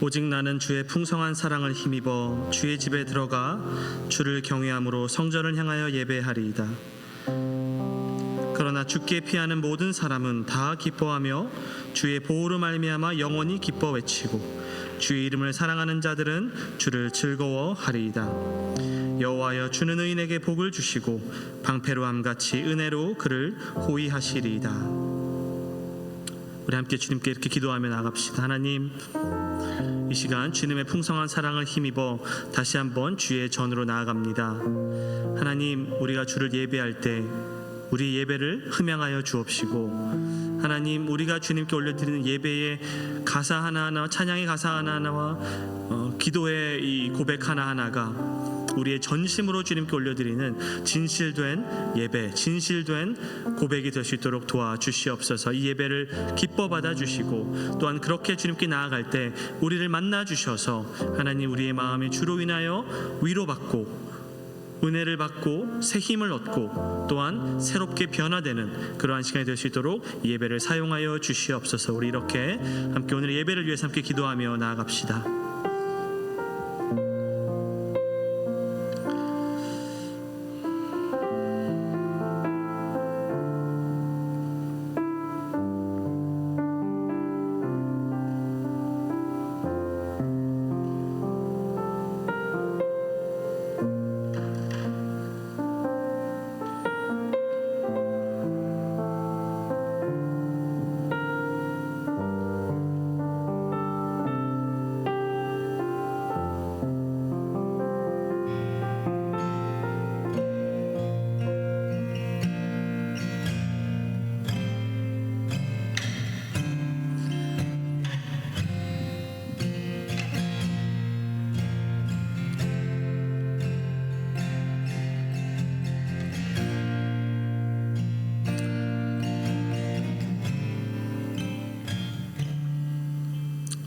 오직 나는 주의 풍성한 사랑을 힘입어 주의 집에 들어가 주를 경외함으로 성전을 향하여 예배하리이다. 그러나 주께 피하는 모든 사람은 다 기뻐하며 주의 보호로 말미암아 영원히 기뻐 외치고 주의 이름을 사랑하는 자들은 주를 즐거워하리이다. 여호와여, 주는 의인에게 복을 주시고 방패로함같이 은혜로 그를 호위하시리이다. 우리 함께 주님께 이렇게 기도하며 나갑시다. 하나님, 이 시간 주님의 풍성한 사랑을 힘입어 다시 한번 주의 전으로 나아갑니다. 하나님, 우리가 주를 예배할 때 우리 예배를 흠양하여 주옵시고, 하나님, 우리가 주님께 올려드리는 예배의 가사 하나하나, 찬양의 가사 하나하나와 기도의 이 고백 하나하나가 우리의 전심으로 주님께 올려드리는 진실된 예배, 진실된 고백이 될 수 있도록 도와주시옵소서. 이 예배를 기뻐 받아주시고 또한 그렇게 주님께 나아갈 때 우리를 만나주셔서 하나님, 우리의 마음이 주로 인하여 위로받고 은혜를 받고 새 힘을 얻고 또한 새롭게 변화되는 그러한 시간이 될 수 있도록 예배를 사용하여 주시옵소서. 우리 이렇게 함께 오늘 예배를 위해서 함께 기도하며 나아갑시다.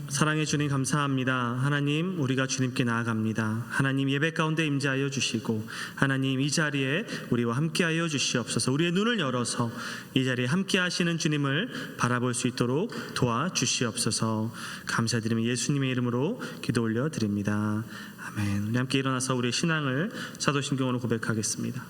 사랑해 주님, 감사합니다. 하나님, 우리가 주님께 나아갑니다. 하나님, 예배 가운데 임재하여 주시고 하나님, 이 자리에 우리와 함께하여 주시옵소서. 우리의 눈을 열어서 이 자리에 함께하시는 주님을 바라볼 수 있도록 도와주시옵소서. 감사드리며 예수님의 이름으로 기도 올려드립니다. 아멘. 우리 함께 일어나서 우리의 신앙을 사도신경으로 고백하겠습니다.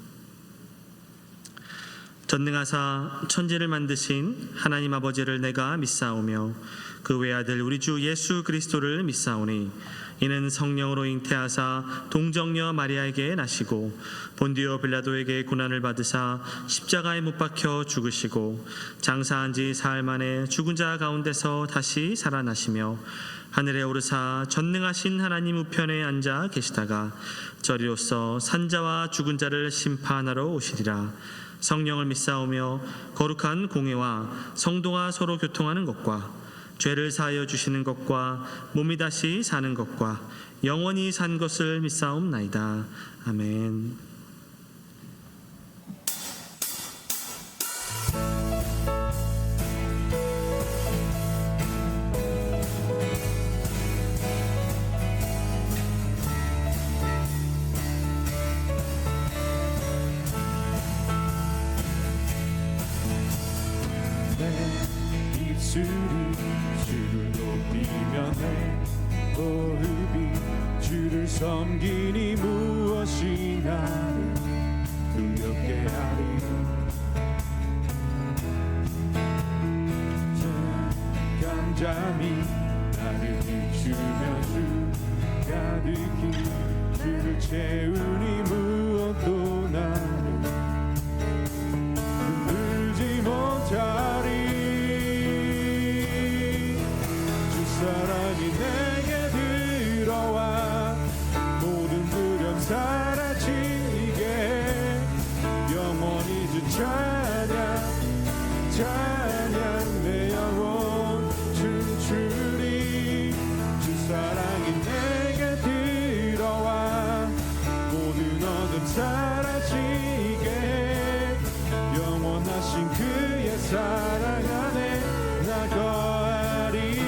전능하사 천지를 만드신 하나님 아버지를 내가 믿사오며 그 외아들 우리 주 예수 그리스도를 믿사오니 이는 성령으로 잉태하사 동정녀 마리아에게 나시고 본디오 빌라도에게 고난을 받으사 십자가에 못 박혀 죽으시고 장사한 지 사흘 만에 죽은 자 가운데서 다시 살아나시며 하늘에 오르사 전능하신 하나님 우편에 앉아 계시다가 저리로서 산자와 죽은 자를 심판하러 오시리라. 성령을 믿사오며 거룩한 공회와 성도가 서로 교통하는 것과 죄를 사하여 주시는 것과 몸이 다시 사는 것과 영원히 산 것을 믿사옵나이다. 아멘. 입술이 주를 높이며 내 호흡이 주를 섬기니 무엇이 나를 두렵게 하리. 잠잠히 나를 비추며 주 가득히 주를 채우니 무엇도 나를 흔들지 못하리. 사랑이 내게 들어와 모든 두려움 사라지게 영원히 주 찬양 찬양 내 영혼 춤추리. 주 사랑이 내게 들어와 모든 어둠 사라지게 영원하신 그의 사랑 안에 나 거하리.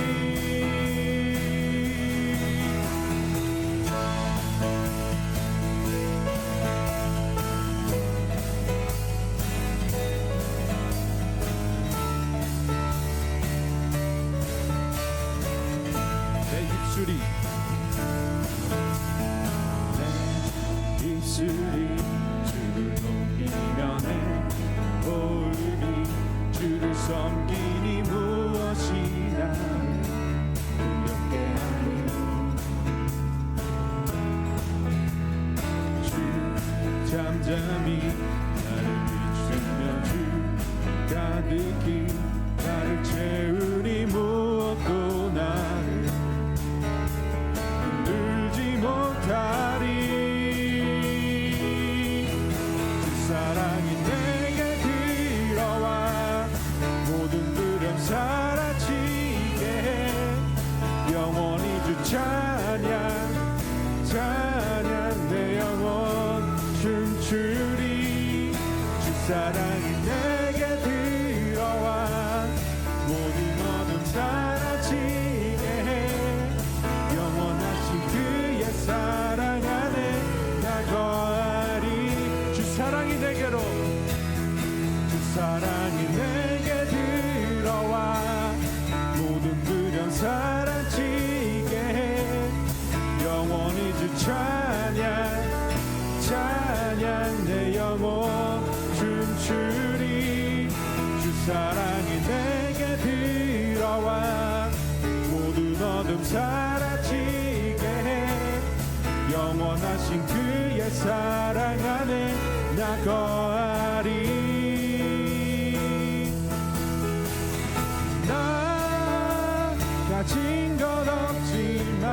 사랑이 내게 들어와 모든 어둠 사라지게 해 영원하신 그의 사랑 안에 나 거하리 주 사랑이 내게로 주 사랑이 내게 들어와 모든 두려움 사라지게 해 영원히 주 찬양 찬양 내 영혼 춤추리 주 사랑이 내게 들어와 모든 어둠 사라지게 해 영원하신 그의 사랑 안에 나 거하리 나 가진 것 없지만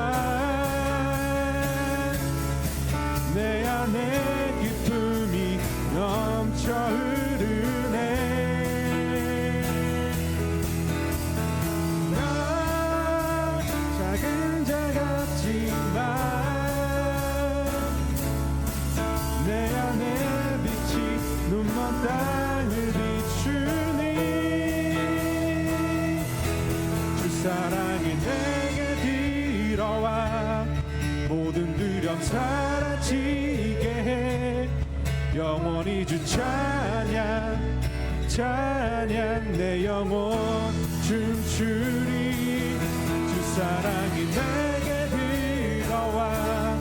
내 안에 기쁨이 넘쳐 흐르네 나 작은 자 같지만 내 안에 빛이 눈먼 땅을 비추니 주 사랑이 내게 들어와 모든 두려움 사라지게 해 영원히 주 찬양 찬양 내 영혼 춤추리 주 사랑이 내게 들어와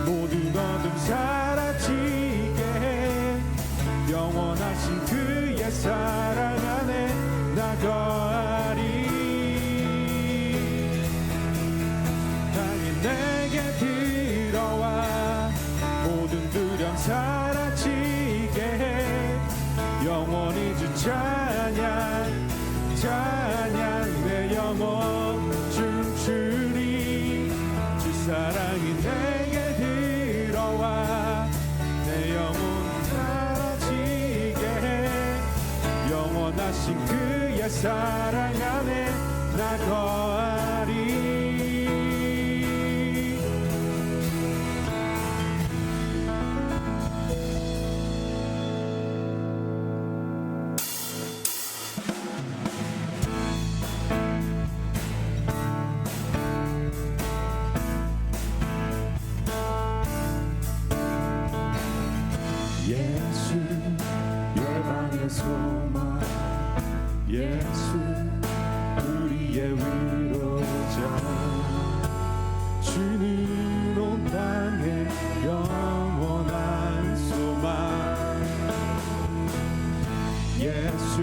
모든 어둠 사라지게 해 영원하신 그의 사랑 안에 나 거하리 내게 들어와 모든 두려움 사라지게 해 영원히 주 찬양 찬양 내 영혼 춤추리 주 사랑이 내게 들어와 내 영혼 사라지게 해 영원하신 그의 사랑 안에 나 거하리 예수 열방의 소망 예수 우리의 위로자 주는 온 땅에 영원한 소망 예수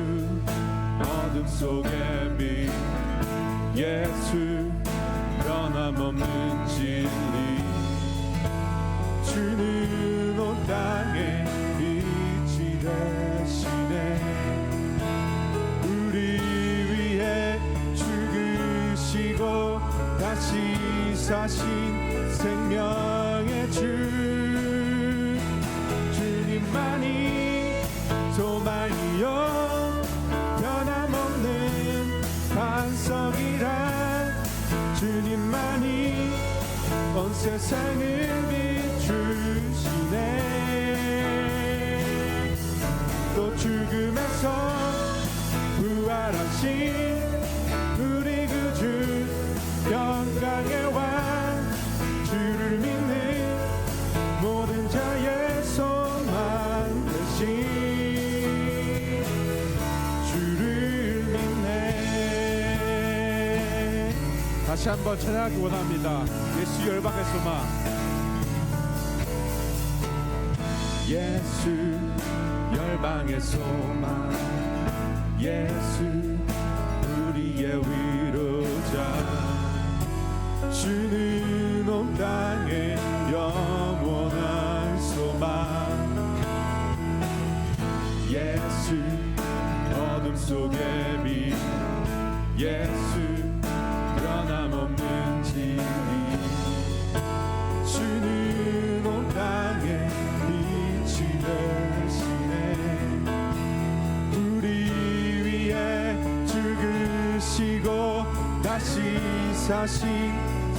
어둠 속의 빛 예수 변함없는 진리 주는 온 땅에 빛이 되시네 우리 위해 죽으시고 다시 사신 생명의 주 주님만이 소망이요 변함없는 반석이라 주님만이 온 세상을 비추시네 또 죽음에서 부활하신 우리 구주 영광의 왕 주를 믿는 모든 자의 소망 되신 주를 믿네 다시 한번 찬양하기 원합니다. 예수 열방의 소망 예수 열방의 소망 예수 우리의 위로자 주는 온 땅에 영원한 소망 예수 어둠 속의 빛 예수 변함없는 진리 주는 온 땅에 빛이 되시네 우리 위해 죽으시고 다시 사신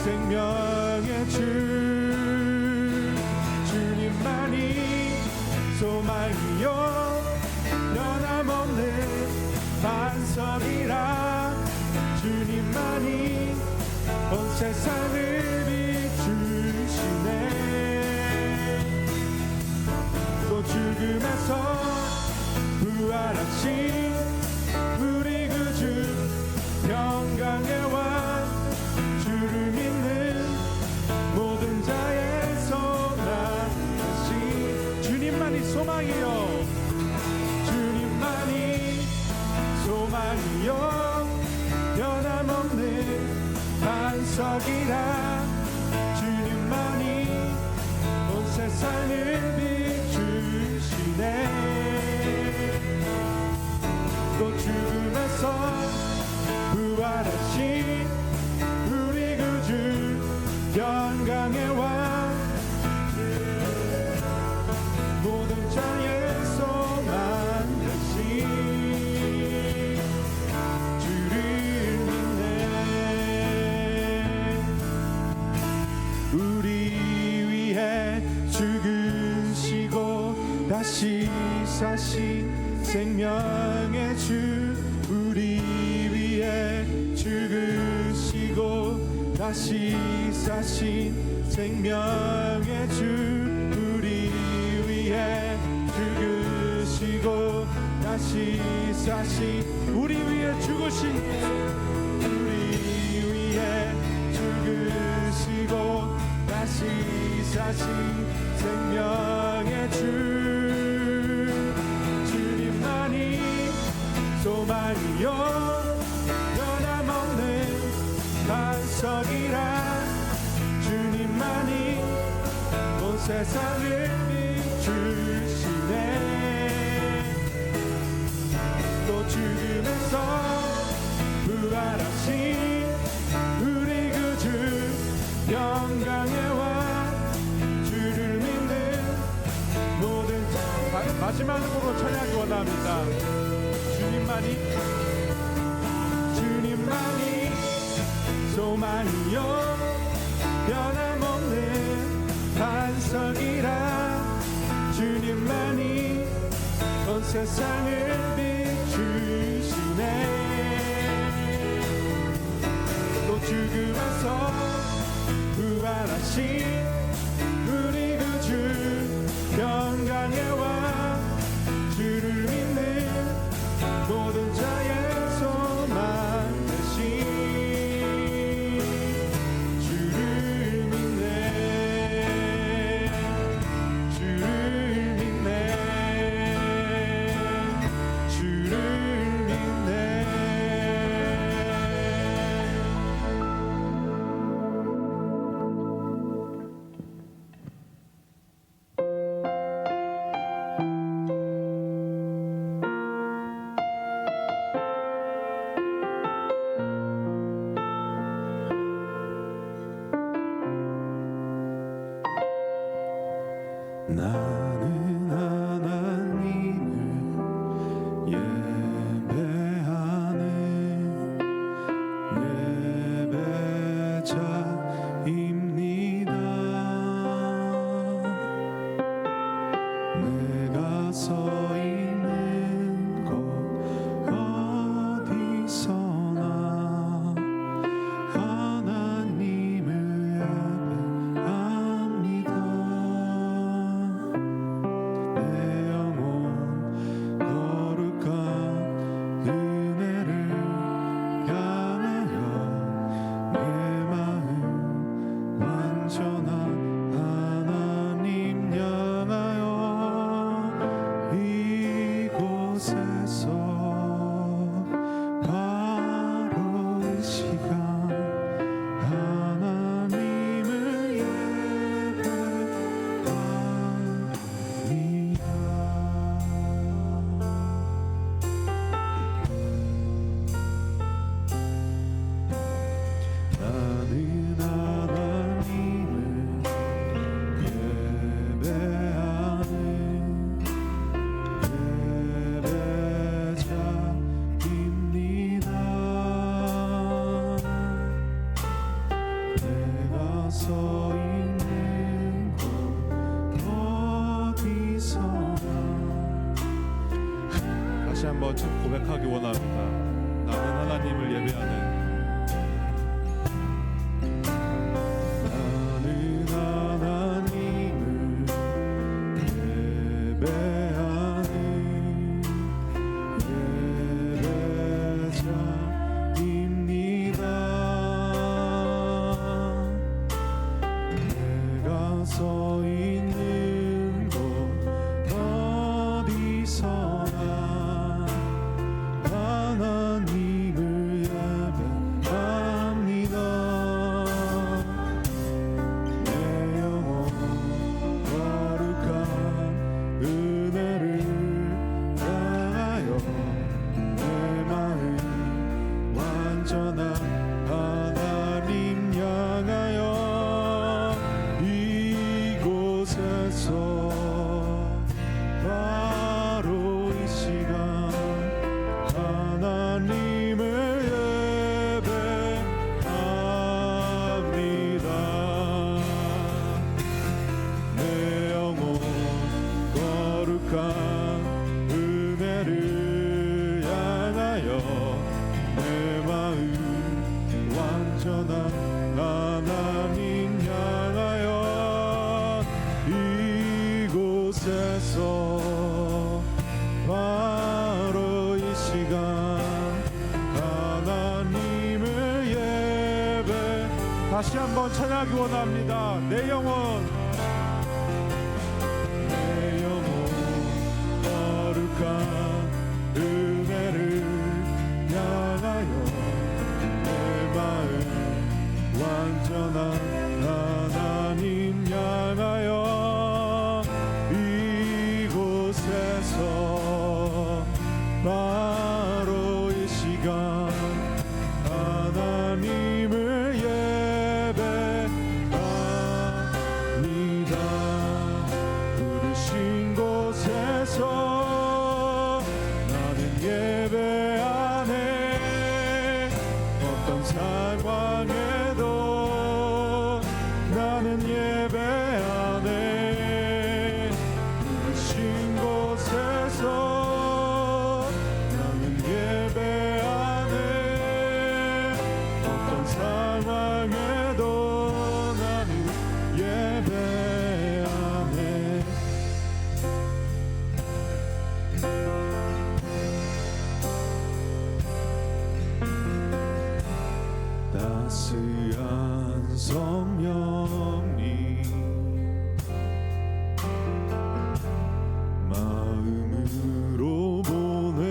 생명의 주 주님만이 소망이요 온 세상을 비추시네. 또 죽음에서 부활하신 우리 구주 평강의 왕, 주를 믿는 모든 자의 소망 되신 주님만이 소망이요, 주님만이 소망이요, 변함없는 반석이라. 주님만이 온 세상을 비추시네. 또 죽음에서 부활하신 우리 구주 영광의 왕, 모든 자의 소망 되신 주를 믿네. 우리 위해 죽으시고 다시 사신 생명의 주, 우리 위해 죽으시고 다시 사신 생명의 주, 우리 위해 죽으시고 다시 사신, 우리 위해 죽으신, 우리 위해 죽으시고 다시 사신 생명의 주, 소망이요, 변함없는 반석이라. 주님만이 온 세상을 비추시네. 또 죽음에서 부활하신 우리 구주 영광의 왕, 주를 믿는 모든 마지막으로 찬양하기 원합니다. 주님만이 소망이요, 변함없는 반석이라. 주님만이 온 세상을 비추시네. 또 죽음에서 부활하신 우리 구주 영광의 왕, 주를 믿는 모든 자의 소망 되신 주를 믿네. 주를 믿네. 주를 믿네. 나는 하나님을 예배하네. 예배자입니다. 내가 서 있는 곳 어디서나 하나님을 예배합니다. 내 영혼 거룩한 은혜를 향하여, 내 마음 완전한 하나님 향하여, 이곳에서 바로 이 시간 하나님을 예배합니다. 나는 하나님을 예배하네. 예배자입니다. 내가 서 있는 곳 어디서나. 다시 한번 고백하기 원합니다. 나는 하나님을 예배하는 시간 하나님을 예배 다시 한번 찬양하기 원합니다. 내 영혼 거룩한 은혜를 향하여 내 마음 완전한 하나님 향하여 이곳에서 바로 이 시간 하나님을 예배합니다. 부르신 곳에서 나는 예배하네. 어떤 상황에도 나는 예배하네. 부르신 곳에서 나는 예배하네. 어떤 상황에도 나는 예배하네. 따스한 성령님 마음으로 보내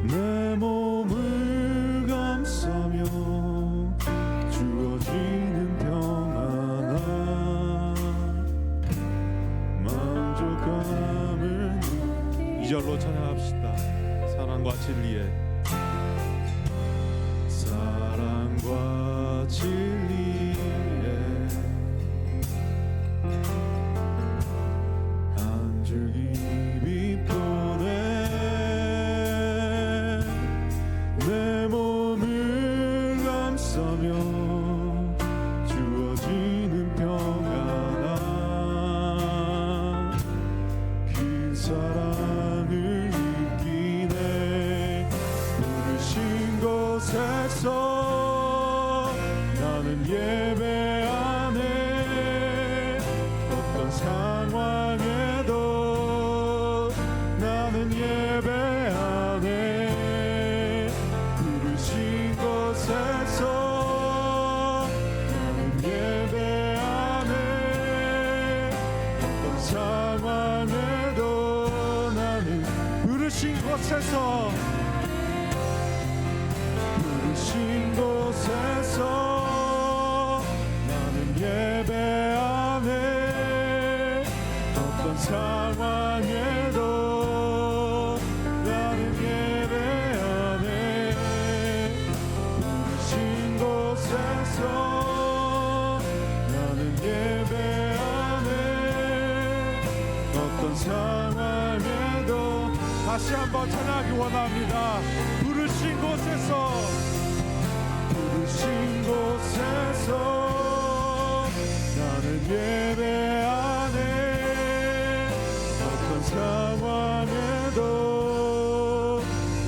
내 몸을 감싸며 주어지는 평안한 만족감을 2절로 찬양합시다. 사랑과 진리에 사랑과 진리에 한 줄기 빛보내 내 몸을 감싸며 주어지는 평안한 그 사랑을 느끼네. 부르신 곳에서 나는 예배하네. 어떤 상황에도 나는 예배하네. 부르신 곳에서 나는 예배하네. 어떤 상황에도 나는 부르신 곳에서 부르신 곳에서 나는 예배하네. 어떤 상황에도 나는 예배하네. 부르신 곳에서 나는 예배하네. 어떤 상황에도 다시 한번 찬양하기 원합니다. 부르신 곳에서 부르신 곳에서 나는 예배하네. 어떤 상황에도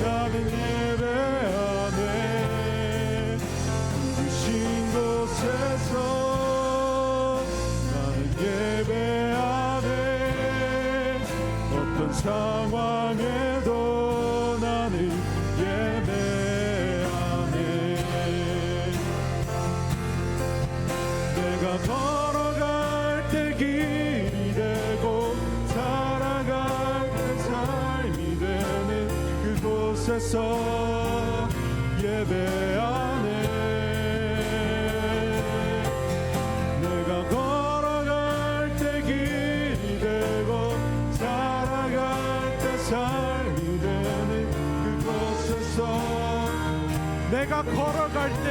나는 예배하네. 부르신 곳에서 나는 예배하네. 어떤 상황에도 나는 예배하네. 내가 걸어갈 때 길이 되고 살아갈 때 삶이 되는 그곳에서 예배하네. 내가 걸어갈 때 길이 되고 살아갈 때 삶이 되는 그곳에서 내가 걸어갈 때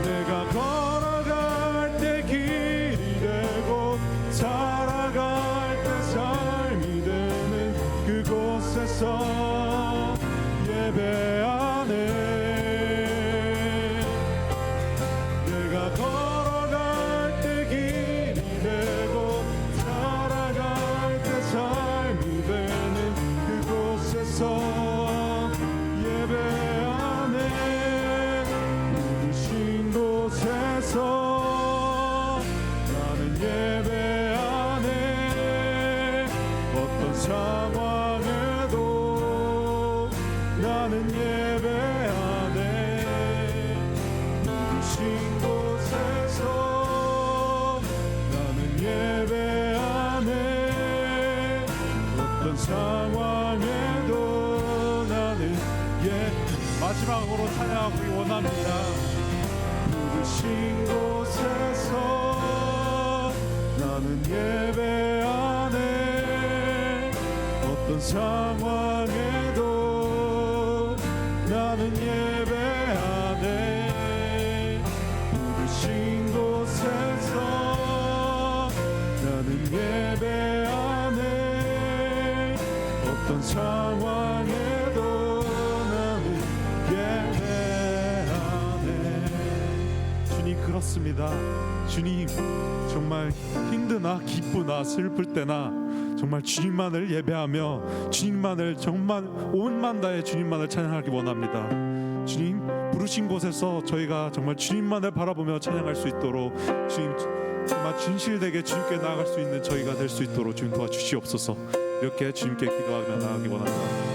내가 걸어갈 때 길이 되고 살아갈 때 삶이 되는 그곳에서 예배하네. 내가 걸어갈 때 길이 되고 살아갈 때 삶이 되는 그곳에서 예배 상황에도 나는 예배하네. 부르신 곳에서 나는 예배하네. 어떤 상황에도 나는 마지막으로 찬양하기 원합니다. 부르신 곳에서 나는 예배하네. 어떤 상황에도 나는 예배하네. 부르신 곳에서 나는 예배하네. 어떤 상황에도 나는 예배하네. 주님, 그렇습니다. 주님, 정말 힘드나 기쁘나 슬플 때나 정말 주님만을 예배하며 주님만을 정말 온만 다해 주님만을 찬양하기 원합니다. 주님, 부르신 곳에서 저희가 정말 주님만을 바라보며 찬양할 수 있도록 주님, 정말 진실되게 주님께 나아갈 수 있는 저희가 될 수 있도록 주님 도와주시옵소서. 이렇게 주님께 기도하며 나아가기 원합니다.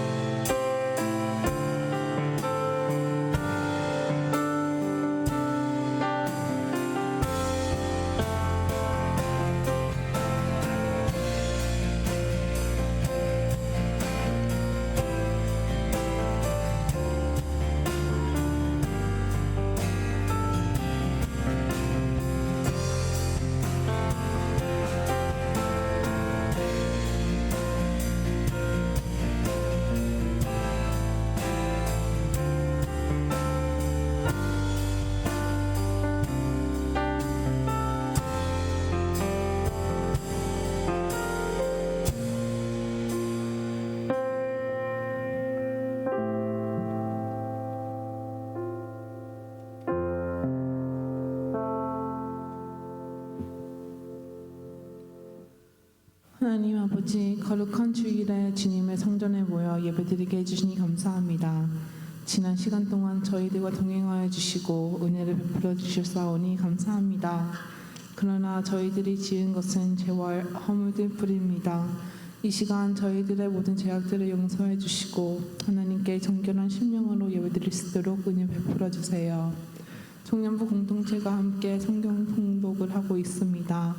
하나님 아버지, 거룩한 주일에 주님의 성전에 모여 예배드리게 해주시니 감사합니다. 지난 시간 동안 저희들과 동행하여 주시고 은혜를 베풀어 주셨사오니 감사합니다. 그러나 저희들이 지은 것은 죄와 허물들 뿐입니다. 이 시간 저희들의 모든 죄악들을 용서해 주시고 하나님께 정결한 심령으로 예배드릴 수 있도록 은혜 베풀어 주세요. 청년부 공동체가 함께 성경 통독을 하고 있습니다.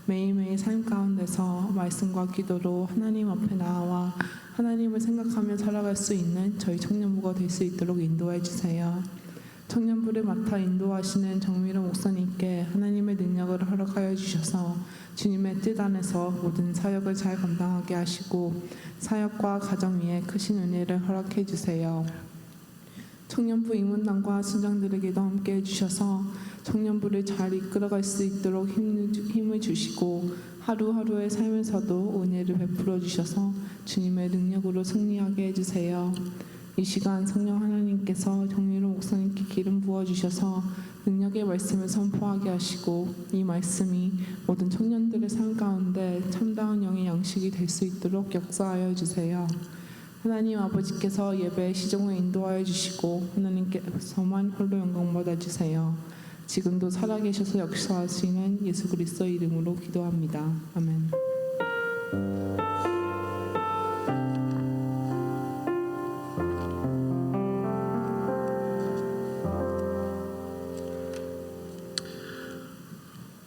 매일매일 삶 가운데서 말씀과 기도로 하나님 앞에 나와 하나님을 생각하며 살아갈 수 있는 저희 청년부가 될 수 있도록 인도해 주세요. 청년부를 맡아 인도하시는 정미로 목사님께 하나님의 능력을 허락하여 주셔서 주님의 뜻 안에서 모든 사역을 잘 감당하게 하시고 사역과 가정 위에 크신 은혜를 허락해 주세요. 청년부 임원단과 순장들에게도 함께 해주셔서 청년부를 잘 이끌어갈 수 있도록 힘을 주시고 하루하루의 삶에서도 은혜를 베풀어 주셔서 주님의 능력으로 승리하게 해주세요. 이 시간 성령 하나님께서 정미로 목사님께 기름 부어주셔서 능력의 말씀을 선포하게 하시고 이 말씀이 모든 청년들의 삶 가운데 참다운 영의 양식이 될 수 있도록 역사하여 주세요. 하나님 아버지께서 예배의 시종을 인도하여 주시고 하나님께서만 홀로 영광 받아주세요. 지금도 살아계셔서 역사하시는 예수 그리스도의 이름으로 기도합니다. 아멘.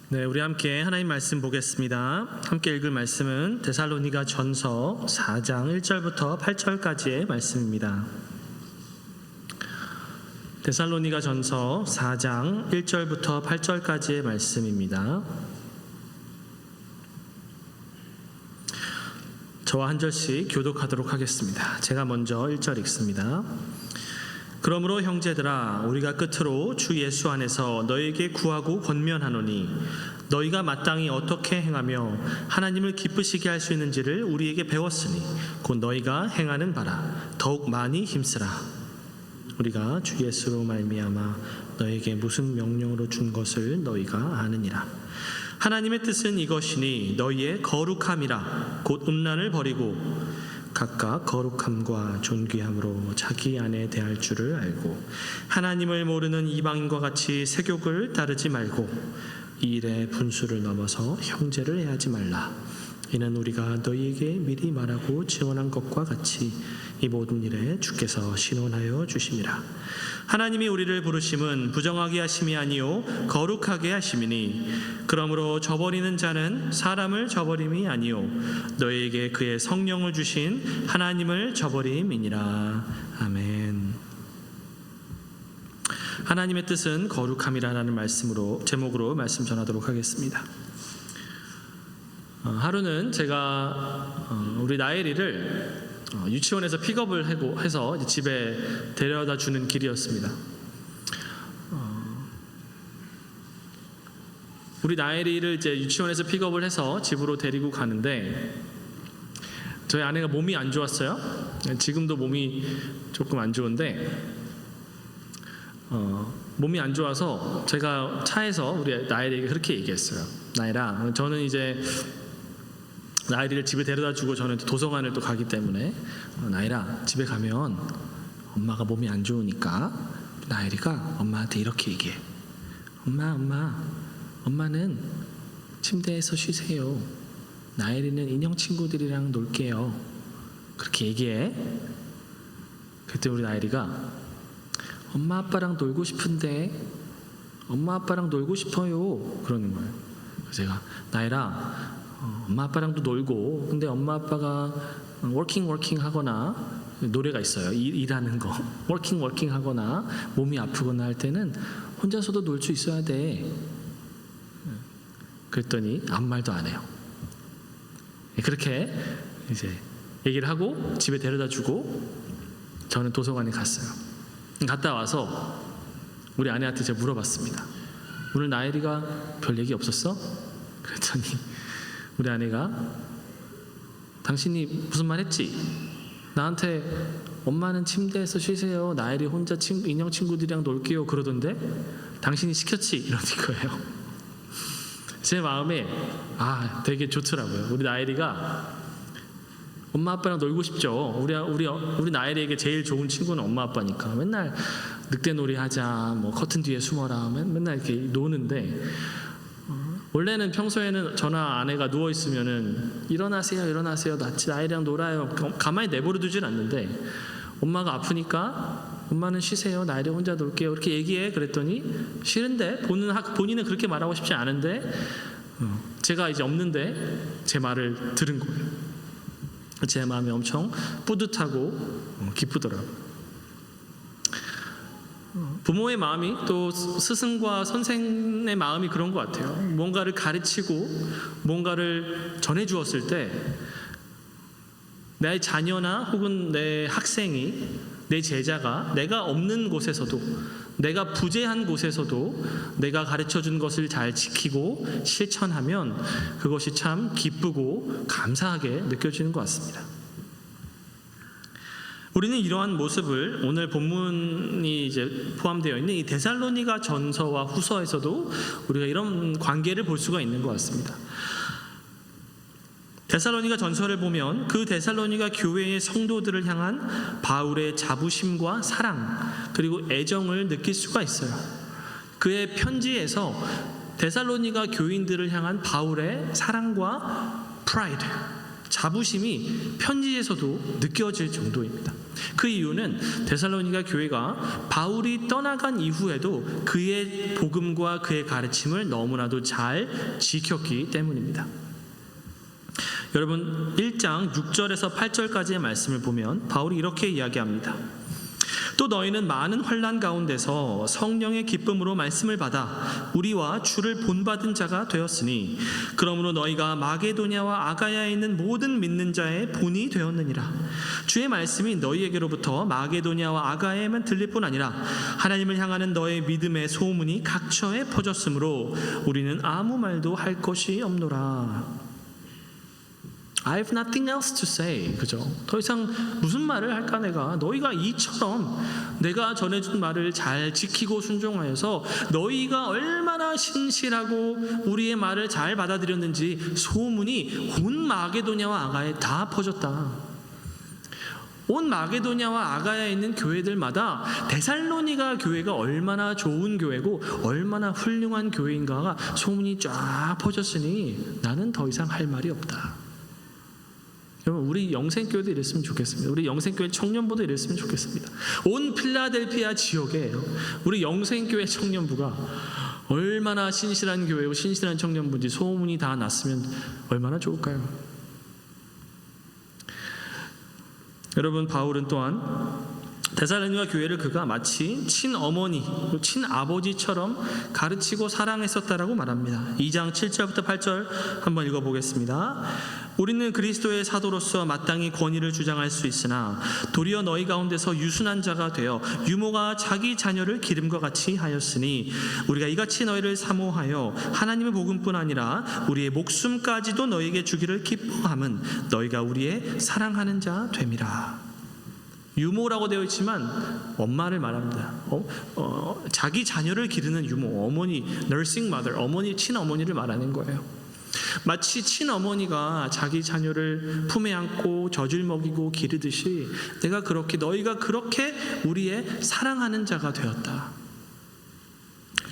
네, 우리 함께 하나님 말씀 보겠습니다. 함께 읽을 말씀은 데살로니가 전서 4장 1절부터 8절까지의 말씀입니다. 데살로니가 전서 4장 1절부터 8절까지의 말씀입니다. 저와 한 절씩 교독하도록 하겠습니다. 제가 먼저 1절 읽습니다. 그러므로 형제들아, 우리가 끝으로 주 예수 안에서 너에게 구하고 권면하노니 너희가 마땅히 어떻게 행하며 하나님을 기쁘시게 할 수 있는지를 우리에게 배웠으니 곧 너희가 행하는 바라 더욱 많이 힘쓰라. 우리가 주 예수로 말미암아 너에게 무슨 명령으로 준 것을 너희가 아느니라. 하나님의 뜻은 이것이니 너희의 거룩함이라 곧 음란을 버리고 각각 거룩함과 존귀함으로 자기 안에 대할 줄을 알고 하나님을 모르는 이방인과 같이 세욕을 따르지 말고 이 일에 분수를 넘어서 형제를 해하지 말라. 이는 우리가 너희에게 미리 말하고 증언한 것과 같이 이 모든 일에 주께서 신원하여 주심이라. 하나님이 우리를 부르심은 부정하게 하심이 아니요 거룩하게 하심이니 그러므로 저버리는 자는 사람을 저버림이 아니요 너희에게 그의 성령을 주신 하나님을 저버림이니라. 아멘. 하나님의 뜻은 거룩함이라는 제목으로 말씀 전하도록 하겠습니다. 하루는 제가 우리 나엘이를 유치원에서 픽업을 해서 이제 집에 데려다 주는 길이었습니다. 우리 나엘이를 이제 유치원에서 픽업을 해서 집으로 데리고 가는데 저희 아내가 몸이 안 좋았어요. 지금도 몸이 조금 안 좋은데 몸이 안 좋아서 제가 차에서 우리 나엘이에게 그렇게 얘기했어요. 나엘아, 저는 이제 나엘이를 집에 데려다 주고 저는 도서관을 또 가기 때문에 나엘아, 집에 가면 엄마가 몸이 안 좋으니까 나엘이가 엄마한테 이렇게 얘기해. 엄마는 침대에서 쉬세요. 나엘이는 인형 친구들이랑 놀게요. 그렇게 얘기해. 그때 우리 나엘이가 엄마 아빠랑 놀고 싶은데 엄마 아빠랑 놀고 싶어요 그러는 거예요. 그래서 제가 나엘아, 엄마 아빠랑도 놀고 근데 엄마 아빠가 워킹 하거나 노래가 있어요. 일하는 거 워킹 하거나 몸이 아프거나 할 때는 혼자서도 놀 수 있어야 돼. 그랬더니 아무 말도 안 해요. 그렇게 이제 얘기를 하고 집에 데려다 주고 저는 도서관에 갔어요. 갔다 와서 우리 아내한테 제가 물어봤습니다. 오늘 나엘이가 별 얘기 없었어? 그랬더니 우리 아내가 당신이 무슨 말 했지? 나한테 엄마는 침대에서 쉬세요. 나엘이 혼자 인형 친구들이랑 놀게요 그러던데 당신이 시켰지? 이러는 거예요. 제 마음에 되게 좋더라고요. 우리 나엘이가 엄마 아빠랑 놀고 싶죠. 우리 나엘이에게 제일 좋은 친구는 엄마 아빠니까 맨날 늑대놀이 하자, 뭐 커튼 뒤에 숨어라, 맨날 이렇게 노는데 원래는 평소에는 저나 아내가 누워 있으면은 일어나세요, 나엘이랑 놀아요. 가만히 내버려 두진 않는데 엄마가 아프니까 엄마는 쉬세요, 나엘이 혼자 놀게요. 이렇게 얘기해. 그랬더니 싫은데 본인은 그렇게 말하고 싶지 않은데 제가 이제 없는데 제 말을 들은 거예요. 제 마음이 엄청 뿌듯하고 기쁘더라고요. 부모의 마음이 또 스승과 선생의 마음이 그런 것 같아요. 뭔가를 가르치고 뭔가를 전해주었을 때 내 자녀나 혹은 내 학생이, 내 제자가 내가 없는 곳에서도, 내가 부재한 곳에서도 내가 가르쳐준 것을 잘 지키고 실천하면 그것이 참 기쁘고 감사하게 느껴지는 것 같습니다. 우리는 이러한 모습을 오늘 본문이 이제 포함되어 있는 이 데살로니가 전서와 후서에서도 우리가 이런 관계를 볼 수가 있는 것 같습니다. 데살로니가 전서를 보면 그 데살로니가 교회의 성도들을 향한 바울의 자부심과 사랑 그리고 애정을 느낄 수가 있어요. 그의 편지에서 데살로니가 교인들을 향한 바울의 사랑과 프라이드, 자부심이 편지에서도 느껴질 정도입니다. 그 이유는 데살로니가 교회가 바울이 떠나간 이후에도 그의 복음과 그의 가르침을 너무나도 잘 지켰기 때문입니다. 여러분 1장 6절에서 8절까지의 말씀을 보면 바울이 이렇게 이야기합니다. 또 너희는 많은 환난 가운데서 성령의 기쁨으로 말씀을 받아 우리와 주를 본받은 자가 되었으니 그러므로 너희가 마게도냐와 아가야에 있는 모든 믿는 자의 본이 되었느니라. 주의 말씀이 너희에게로부터 마게도냐와 아가야에만 들릴 뿐 아니라 하나님을 향하는 너의 믿음의 소문이 각처에 퍼졌으므로 우리는 아무 말도 할 것이 없노라. I have nothing else to say. 그죠? 더 이상 무슨 말을 할까 내가. 너희가 이처럼 내가 전해준 말을 잘 지키고 순종하여서 너희가 얼마나 신실하고 우리의 말을 잘 받아들였는지 소문이 온 마게도냐와 아가야에 다 퍼졌다. 온 마게도냐와 아가야에 있는 교회들마다 데살로니가 교회가 얼마나 좋은 교회고 얼마나 훌륭한 교회인가가 소문이 쫙 퍼졌으니 나는 더 이상 할 말이 없다. 여러분, 우리 영생교회도 이랬으면 좋겠습니다. 우리 영생교회 청년부도 이랬으면 좋겠습니다. 온 필라델피아 지역에 우리 영생교회 청년부가 얼마나 신실한 교회고 신실한 청년부인지 소문이 다 났으면 얼마나 좋을까요? 여러분, 바울은 또한 데살로니가 교회를 그가 마치 친어머니, 친아버지처럼 가르치고 사랑했었다라고 말합니다. 2장 7절부터 8절 한번 읽어보겠습니다. 우리는 그리스도의 사도로서 마땅히 권위를 주장할 수 있으나 도리어 너희 가운데서 유순한 자가 되어 유모가 자기 자녀를 기름과 같이 하였으니 우리가 이같이 너희를 사모하여 하나님의 복음뿐 아니라 우리의 목숨까지도 너희에게 주기를 기뻐함은 너희가 우리의 사랑하는 자 됨이라. 유모라고 되어 있지만 엄마를 말합니다. 자기 자녀를 기르는 유모, 어머니, nursing mother, 어머니, 친어머니를 말하는 거예요. 마치 친어머니가 자기 자녀를 품에 안고 젖을 먹이고 기르듯이 너희가 그렇게 우리의 사랑하는 자가 되었다.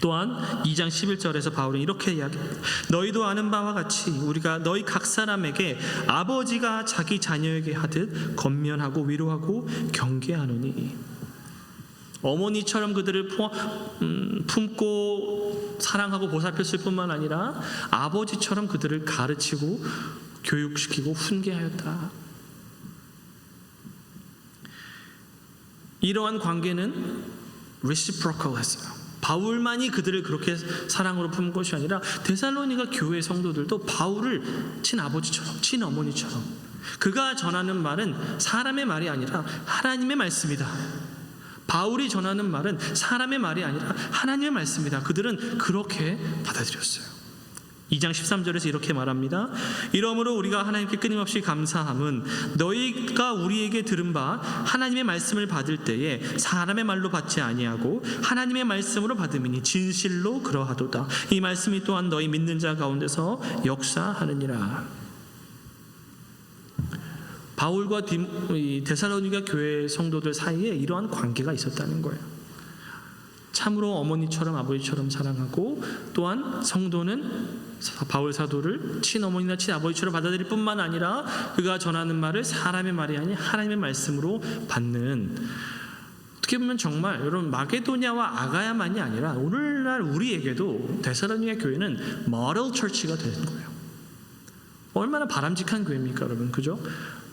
또한 2장 11절에서 바울은 이렇게 이야기합니다. 너희도 아는 바와 같이 우리가 너희 각 사람에게 아버지가 자기 자녀에게 하듯 권면하고 위로하고 경계하노니, 어머니처럼 그들을 품고 사랑하고 보살폈을 뿐만 아니라 아버지처럼 그들을 가르치고 교육시키고 훈계하였다. 이러한 관계는 reciprocal했어요. 바울만이 그들을 그렇게 사랑으로 품은 것이 아니라 데살로니가 교회 성도들도 바울을 친아버지처럼, 친어머니처럼, 그가 전하는 말은 사람의 말이 아니라 하나님의 말씀이다. 바울이 전하는 말은 사람의 말이 아니라 하나님의 말씀이다. 그들은 그렇게 받아들였어요. 2장 13절에서 이렇게 말합니다. 이러므로 우리가 하나님께 끊임없이 감사함은 너희가 우리에게 들은 바 하나님의 말씀을 받을 때에 사람의 말로 받지 아니하고 하나님의 말씀으로 받음이니 진실로 그러하도다. 이 말씀이 또한 너희 믿는 자 가운데서 역사하느니라. 바울과 데살로니가 교회 성도들 사이에 이러한 관계가 있었다는 거예요. 참으로 어머니처럼 아버지처럼 사랑하고, 또한 성도는 바울 사도를 친어머니나 친아버지처럼 받아들일 뿐만 아니라 그가 전하는 말을 사람의 말이 아닌 하나님의 말씀으로 받는, 어떻게 보면 정말 여러분 마게도냐와 아가야만이 아니라 오늘날 우리에게도 데살로니가 교회는 모델 처치가 되는 거예요. 얼마나 바람직한 교회입니까, 여러분? 그죠?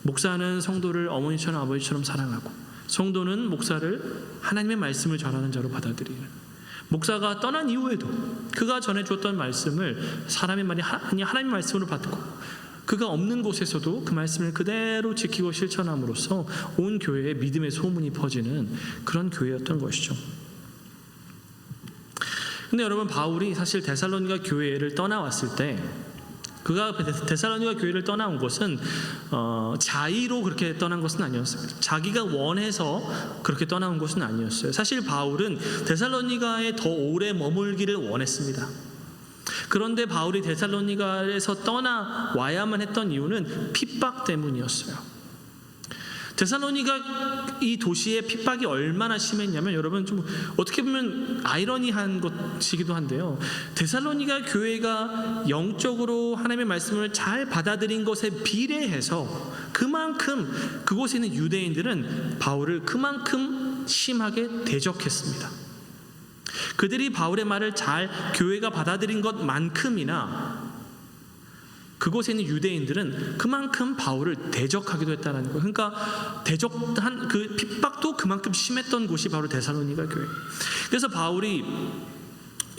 목사는 성도를 어머니처럼 아버지처럼 사랑하고, 성도는 목사를 하나님의 말씀을 전하는 자로 받아들이는, 목사가 떠난 이후에도 그가 전해줬던 말씀을 사람의 말이 아니 하나님의 말씀으로 받고, 그가 없는 곳에서도 그 말씀을 그대로 지키고 실천함으로써 온 교회에 믿음의 소문이 퍼지는 그런 교회였던 것이죠. 근데 여러분, 바울이 사실 데살로니가 교회를 떠나왔을 때, 그가 데살로니가 교회를 떠나온 것은 자의로 그렇게 떠난 것은 아니었습니다. 자기가 원해서 그렇게 떠나온 것은 아니었어요. 사실 바울은 데살로니가에 더 오래 머물기를 원했습니다. 그런데 바울이 데살로니가에서 떠나와야만 했던 이유는 핍박 때문이었어요. 데살로니가 이 도시의 핍박이 얼마나 심했냐면, 여러분 좀 어떻게 보면 아이러니한 것이기도 한데요, 데살로니가 교회가 영적으로 하나님의 말씀을 잘 받아들인 것에 비례해서 그만큼 그곳에 있는 유대인들은 바울을 그만큼 심하게 대적했습니다. 그들이 바울의 말을 잘 교회가 받아들인 것만큼이나 그곳에 있는 유대인들은 그만큼 바울을 대적하기도 했다는 거예요. 그러니까 대적한 그 핍박도 그만큼 심했던 곳이 바로 데살로니가 교회. 그래서 바울이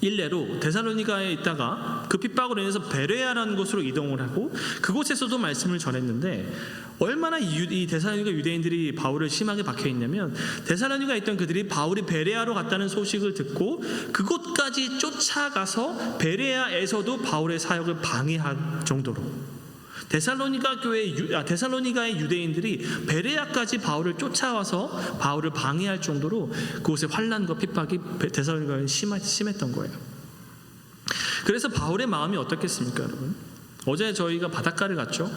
일례로 데살로니가에 있다가 그 핍박으로 인해서 베레아라는 곳으로 이동을 하고 그곳에서도 말씀을 전했는데, 얼마나 이 데살로니가 유대인들이 바울을 심하게 박해했냐면, 데살로니가에 있던 그들이 바울이 베레아로 갔다는 소식을 듣고 그곳까지 쫓아가서 베레아에서도 바울의 사역을 방해할 정도로, 데살로니가의 유대인들이 베레아까지 바울을 쫓아와서 바울을 방해할 정도로 그곳의 환난과 핍박이 데살로니가에 심했던 거예요. 그래서 바울의 마음이 어떻겠습니까, 여러분? 어제 저희가 바닷가를 갔죠.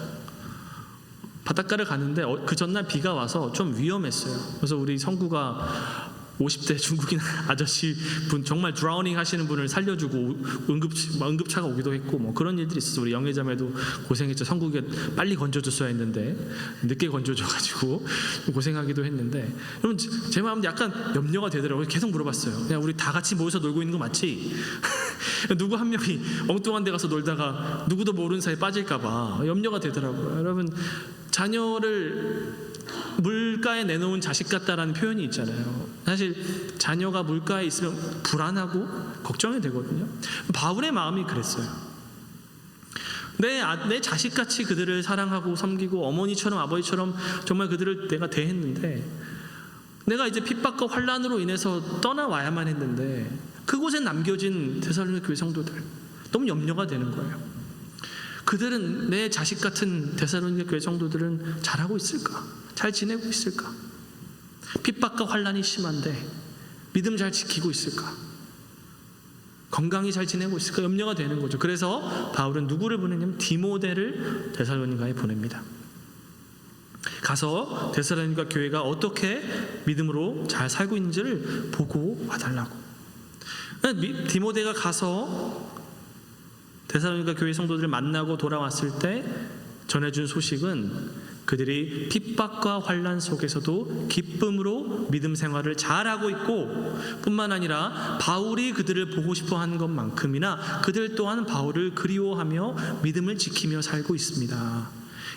바닷가를 갔는데 그 전날 비가 와서 좀 위험했어요. 그래서 우리 성구가 50대 중국인 아저씨 분 정말 드라우닝 하시는 분을 살려주고 응급차가 오기도 했고 뭐 그런 일들이 있었어요. 우리 영애자매도 고생했죠. 성국에 빨리 건져줬어야 했는데 늦게 건져줘가지고 고생하기도 했는데, 여러분 제 마음도 약간 염려가 되더라고요. 계속 물어봤어요. 그냥 우리 다 같이 모여서 놀고 있는 거 맞지? 누구 한 명이 엉뚱한 데 가서 놀다가 누구도 모르는 사이에 빠질까봐 염려가 되더라고요. 여러분, 자녀를 물가에 내놓은 자식 같다라는 표현이 있잖아요. 사실 자녀가 물가에 있으면 불안하고 걱정이 되거든요. 바울의 마음이 그랬어요. 내 자식같이 그들을 사랑하고 섬기고 어머니처럼 아버지처럼 정말 그들을 내가 대했는데, 내가 이제 핍박과 환난으로 인해서 떠나와야만 했는데 그곳에 남겨진 데살로니가 교회 성도들 너무 염려가 되는 거예요. 그들은, 내 자식 같은 데살로니가 교회 성도들은 잘하고 있을까? 잘 지내고 있을까? 핍박과 환난이 심한데 믿음 잘 지키고 있을까? 건강히 잘 지내고 있을까? 염려가 되는 거죠. 그래서 바울은 누구를 보내냐면 디모데를 데살로니가에 보냅니다. 가서 데살로니가 교회가 어떻게 믿음으로 잘 살고 있는지를 보고 와달라고. 디모데가 가서 데살로니가 교회 성도들을 만나고 돌아왔을 때 전해준 소식은 그들이 핍박과 환난 속에서도 기쁨으로 믿음 생활을 잘하고 있고, 뿐만 아니라 바울이 그들을 보고 싶어 하는 것만큼이나 그들 또한 바울을 그리워하며 믿음을 지키며 살고 있습니다.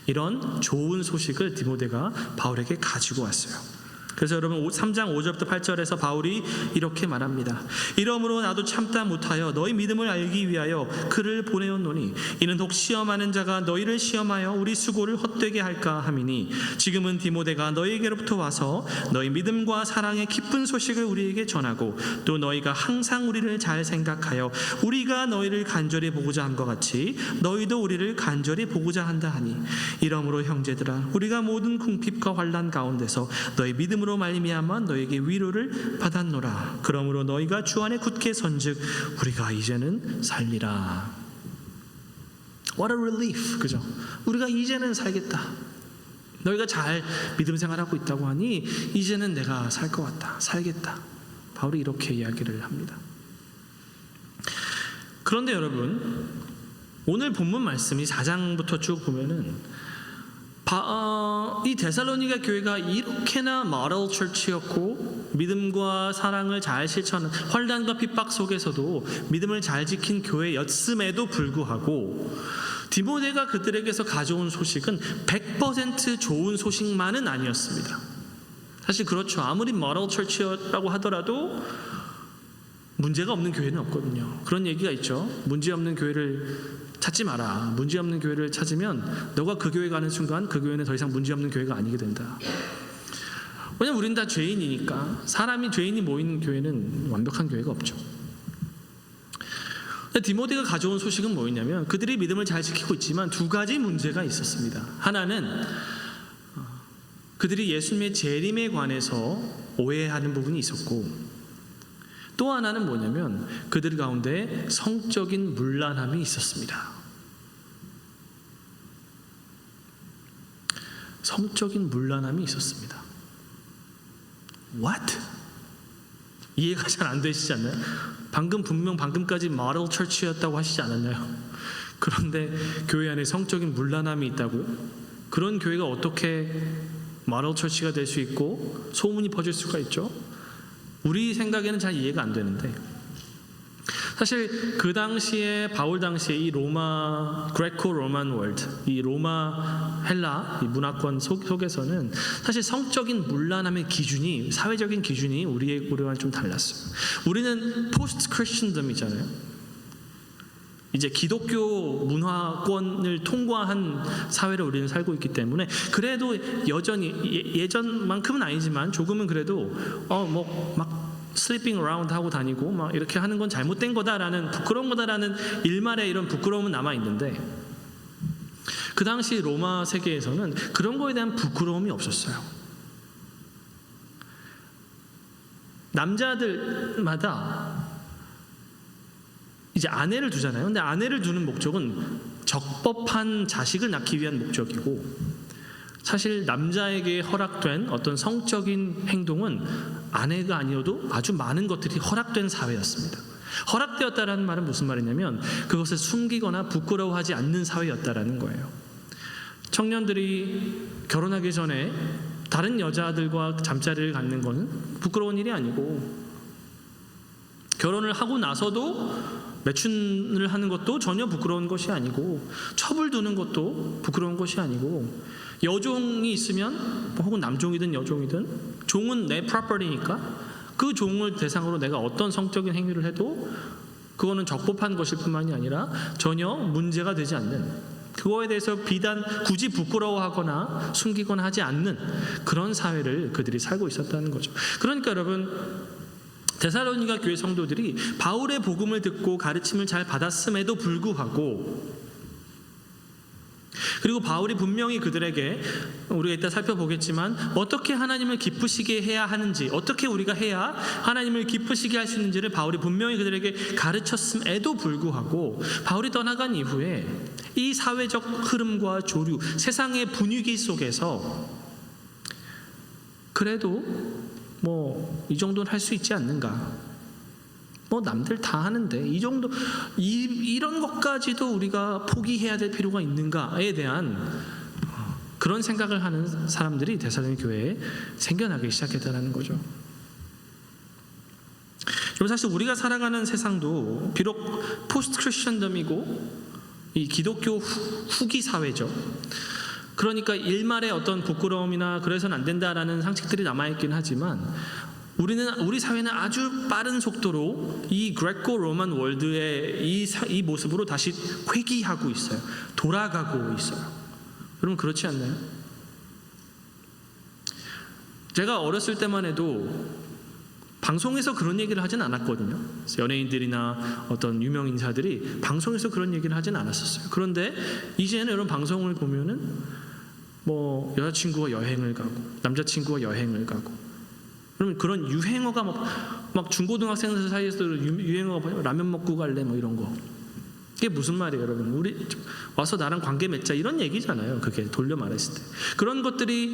이런 좋은 소식을 디모데가 바울에게 가지고 왔어요. 그래서 여러분 3장 5절부터 8절에서 바울이 이렇게 말합니다. 이러므로 나도 참다 못하여 너희 믿음을 알기 위하여 그를 보내었노니 이는 혹 시험하는 자가 너희를 시험하여 우리 수고를 헛되게 할까 함이니, 지금은 디모데가 너희에게로부터 와서 너희 믿음과 사랑의 기쁜 소식을 우리에게 전하고 또 너희가 항상 우리를 잘 생각하여 우리가 너희를 간절히 보고자 한 것 같이 너희도 우리를 간절히 보고자 한다 하니, 이러므로 형제들아 우리가 모든 궁핍과 환난 가운데서 너희 믿음으로 말미암아 너에게 위로를 받았노라. 그러므로 너희가 주 안에 굳게 선즉 우리가 이제는 살리라. What a relief, 그죠? 우리가 이제는 살겠다. 너희가 잘 믿음 생활하고 있다고 하니 이제는 내가 살 것 같다, 살겠다. 바울이 이렇게 이야기를 합니다. 그런데 여러분, 오늘 본문 말씀이 4장부터 쭉 보면은 이 데살로니가 교회가 이렇게나 모델 처치였고 믿음과 사랑을 잘 실천하는, 환난과 핍박 속에서도 믿음을 잘 지킨 교회였음에도 불구하고 디모데가 그들에게서 가져온 소식은 100% 좋은 소식만은 아니었습니다. 사실 그렇죠. 아무리 모델 처치였다고 하더라도 문제가 없는 교회는 없거든요. 그런 얘기가 있죠. 문제 없는 교회를 찾지 마라. 문제 없는 교회를 찾으면 너가 그 교회 가는 순간 그 교회는 더 이상 문제 없는 교회가 아니게 된다. 왜냐면 우린 다 죄인이니까. 사람이 죄인이 모이는 교회는 완벽한 교회가 없죠. 디모데가 가져온 소식은 뭐였냐면, 그들이 믿음을 잘 지키고 있지만 두 가지 문제가 있었습니다. 하나는 그들이 예수님의 재림에 관해서 오해하는 부분이 있었고, 또 하나는 뭐냐면 그들 가운데 성적인 문란함이 있었습니다. 성적인 문란함이 있었습니다. What? 이해가 잘 안 되시지 않나요? 방금까지 모델 처치였다고 하시지 않았나요? 그런데 교회 안에 성적인 문란함이 있다고요? 그런 교회가 어떻게 모델 처치가 될 수 있고 소문이 퍼질 수가 있죠? 우리 생각에는 잘 이해가 안 되는데, 사실 그 당시에, 바울 당시에 이 로마 그레코 로만 월드, 이 로마 헬라 이 문화권 속에서는 사실 성적인 문란함의 기준이, 사회적인 기준이 우리와는 좀 달랐어요. 우리는 포스트 크리스천덤이잖아요. 이제 기독교 문화권을 통과한 사회를 우리는 살고 있기 때문에 그래도 여전히 예전만큼은 아니지만 조금은 그래도 막 슬리핑 어라운드 하고 다니고 막 이렇게 하는 건 잘못된 거다라는, 부끄러운 거다라는 일말의 이런 부끄러움은 남아 있는데, 그 당시 로마 세계에서는 그런 거에 대한 부끄러움이 없었어요. 남자들마다 이제 아내를 두잖아요. 근데 아내를 두는 목적은 적법한 자식을 낳기 위한 목적이고, 사실 남자에게 허락된 어떤 성적인 행동은 아내가 아니어도 아주 많은 것들이 허락된 사회였습니다. 허락되었다라는 말은 무슨 말이냐면 그것을 숨기거나 부끄러워하지 않는 사회였다라는 거예요. 청년들이 결혼하기 전에 다른 여자들과 잠자리를 갖는 것은 부끄러운 일이 아니고, 결혼을 하고 나서도 매춘을 하는 것도 전혀 부끄러운 것이 아니고, 첩을 두는 것도 부끄러운 것이 아니고, 여종이 있으면 혹은 남종이든 여종이든 종은 내 프로퍼티니까 그 종을 대상으로 내가 어떤 성적인 행위를 해도 그거는 적법한 것일 뿐만이 아니라 전혀 문제가 되지 않는, 그거에 대해서 비단 굳이 부끄러워하거나 숨기거나 하지 않는 그런 사회를 그들이 살고 있었다는 거죠. 그러니까 여러분, 데살로니가 교회 성도들이 바울의 복음을 듣고 가르침을 잘 받았음에도 불구하고, 그리고 바울이 분명히 그들에게, 우리가 이따 살펴보겠지만 어떻게 하나님을 기쁘시게 해야 하는지, 어떻게 우리가 해야 하나님을 기쁘시게 할 수 있는지를 바울이 분명히 그들에게 가르쳤음에도 불구하고, 바울이 떠나간 이후에 이 사회적 흐름과 조류, 세상의 분위기 속에서 그래도 이 정도는 할 수 있지 않는가, 남들 다 하는데 이 정도, 이런 것까지도 우리가 포기해야 될 필요가 있는가에 대한 그런 생각을 하는 사람들이 데살로니가 교회에 생겨나기 시작했다는 거죠. 그리고 사실 우리가 살아가는 세상도 비록 포스트 크리스천덤이고 이 기독교 후기 사회죠. 그러니까 일말의 어떤 부끄러움이나 그래서는 안 된다라는 상식들이 남아있긴 하지만, 우리 사회는 아주 빠른 속도로 이 그레코 로만 월드의 이 모습으로 다시 회귀하고 있어요. 돌아가고 있어요. 여러분 그렇지 않나요? 제가 어렸을 때만 해도 방송에서 그런 얘기를 하진 않았거든요. 연예인들이나 어떤 유명 인사들이 방송에서 그런 얘기를 하진 않았었어요. 그런데 이제는 여러분 방송을 보면은 여자친구와 여행을 가고 남자친구와 여행을 가고, 그러면 그런 유행어가 막 중고등학생들 사이에서 유행어가 라면 먹고 갈래 이런 거. 이게 무슨 말이에요, 여러분? 우리 와서 나랑 관계 맺자 이런 얘기잖아요. 그게 돌려 말했을 때 그런 것들이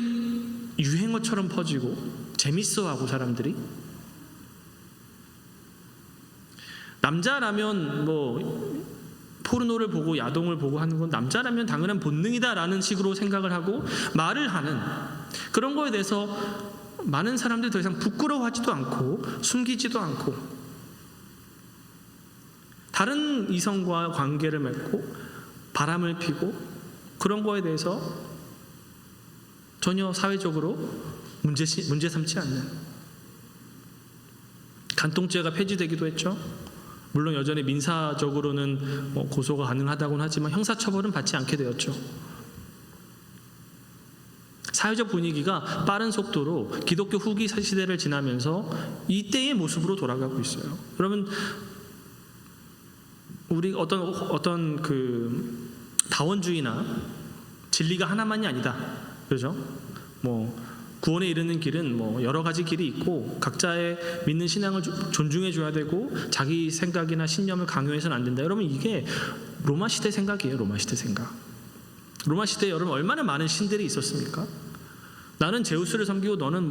유행어처럼 퍼지고 재밌어하고, 사람들이 남자라면 포르노를 보고 야동을 보고 하는 건 남자라면 당연한 본능이다라는 식으로 생각을 하고 말을 하는, 그런 거에 대해서 많은 사람들이 더 이상 부끄러워하지도 않고 숨기지도 않고, 다른 이성과 관계를 맺고 바람을 피고 그런 거에 대해서 전혀 사회적으로 문제 삼지 않는, 간통죄가 폐지되기도 했죠. 물론 여전히 민사적으로는 고소가 가능하다고는 하지만 형사처벌은 받지 않게 되었죠. 사회적 분위기가 빠른 속도로 기독교 후기 시대를 지나면서 이때의 모습으로 돌아가고 있어요. 여러분, 우리 어떤 그 다원주의나 진리가 하나만이 아니다, 그렇죠? 구원에 이르는 길은 여러 가지 길이 있고 각자의 믿는 신앙을 존중해 줘야 되고 자기 생각이나 신념을 강요해서는 안 된다. 여러분, 이게 로마 시대 생각이에요. 로마 시대 생각. 로마 시대에 여러분 얼마나 많은 신들이 있었습니까? 나는 제우스를 섬기고 너는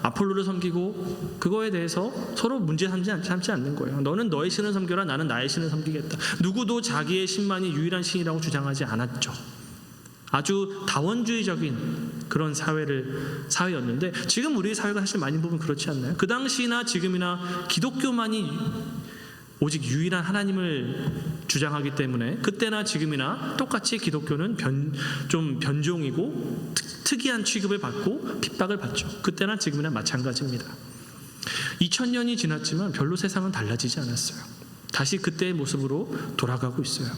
아폴로를 섬기고, 그거에 대해서 서로 문제 삼지 않는 거예요. 너는 너의 신을 섬겨라, 나는 나의 신을 섬기겠다. 누구도 자기의 신만이 유일한 신이라고 주장하지 않았죠. 아주 다원주의적인 그런 사회였는데, 지금 우리 사회가 사실 많이 보면 그렇지 않나요? 그 당시나 지금이나 기독교만이 오직 유일한 하나님을 주장하기 때문에 그때나 지금이나 똑같이 기독교는 좀 변종이고 특이한 취급을 받고 핍박을 받죠. 그때나 지금이나 마찬가지입니다. 2000년이 지났지만 별로 세상은 달라지지 않았어요. 다시 그때의 모습으로 돌아가고 있어요.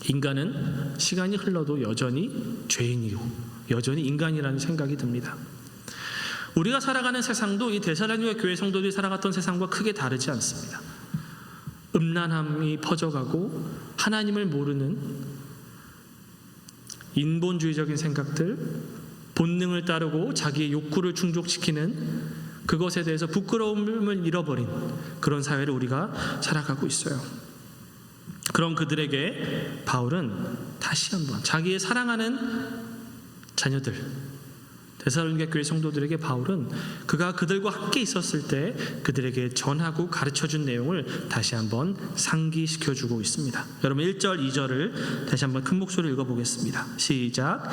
인간은 시간이 흘러도 여전히 죄인이고 여전히 인간이라는 생각이 듭니다. 우리가 살아가는 세상도 이 데살로니가 교회 성도들이 살아갔던 세상과 크게 다르지 않습니다. 음란함이 퍼져가고 하나님을 모르는 인본주의적인 생각들, 본능을 따르고 자기의 욕구를 충족시키는 그것에 대해서 부끄러움을 잃어버린 그런 사회를 우리가 살아가고 있어요. 그런 그들에게 바울은 다시 한번 자기의 사랑하는 자녀들, 데살로니가 교회 성도들에게 바울은 그가 그들과 함께 있었을 때 그들에게 전하고 가르쳐준 내용을 다시 한번 상기시켜주고 있습니다. 여러분 1절 2절을 다시 한번 큰 목소리로 읽어보겠습니다. 시작.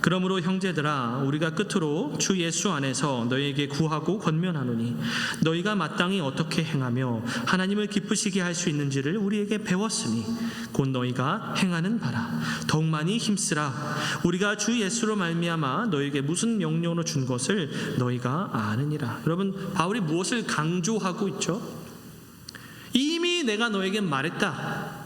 그러므로 형제들아 우리가 끝으로 주 예수 안에서 너희에게 구하고 권면하노니 너희가 마땅히 어떻게 행하며 하나님을 기쁘시게 할 수 있는지를 우리에게 배웠으니 곧 너희가 행하는 바라. 더욱 많이 힘쓰라. 우리가 주 예수로 말미암아 너희에게 무슨 명령으로 준 것을 너희가 아느니라. 여러분 바울이 무엇을 강조하고 있죠? 이미 내가 너에게 말했다.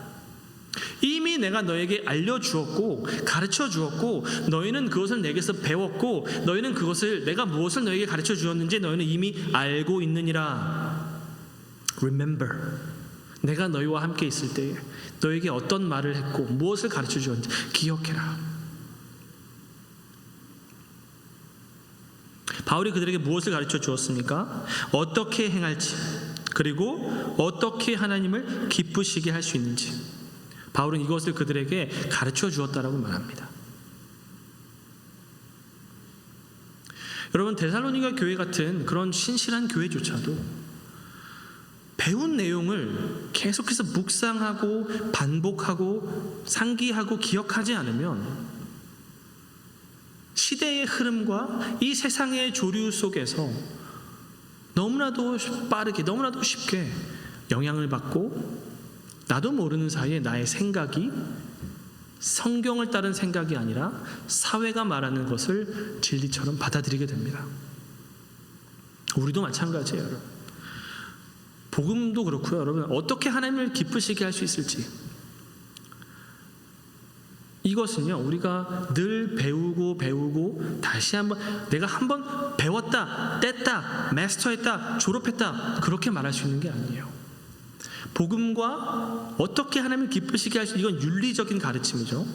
이미 내가 너에게 알려주었고 가르쳐 주었고 너희는 그것을 내게서 배웠고 너희는 그것을 내가 무엇을 너에게 가르쳐 주었는지 너희는 이미 알고 있느니라. Remember, 내가 너희와 함께 있을 때에 너에게 어떤 말을 했고 무엇을 가르쳐 주었는지 기억해라. 바울이 그들에게 무엇을 가르쳐 주었습니까? 어떻게 행할지, 그리고 어떻게 하나님을 기쁘시게 할 수 있는지 바울은 이것을 그들에게 가르쳐 주었다라고 말합니다. 여러분 데살로니가 교회 같은 그런 신실한 교회조차도 배운 내용을 계속해서 묵상하고 반복하고 상기하고 기억하지 않으면 시대의 흐름과 이 세상의 조류 속에서 너무나도 빠르게 너무나도 쉽게 영향을 받고 나도 모르는 사이에 나의 생각이 성경을 따른 생각이 아니라 사회가 말하는 것을 진리처럼 받아들이게 됩니다. 우리도 마찬가지예요, 여러분. 복음도 그렇고요, 여러분. 어떻게 하나님을 기쁘시게 할 수 있을지 이것은요 우리가 늘 배우고 다시 한번 내가 한번 배웠다, 뗐다, 마스터했다, 졸업했다 그렇게 말할 수 있는 게 아니에요. 복음과 어떻게 하나님을 기쁘시게 할 수 이건 윤리적인 가르침이죠.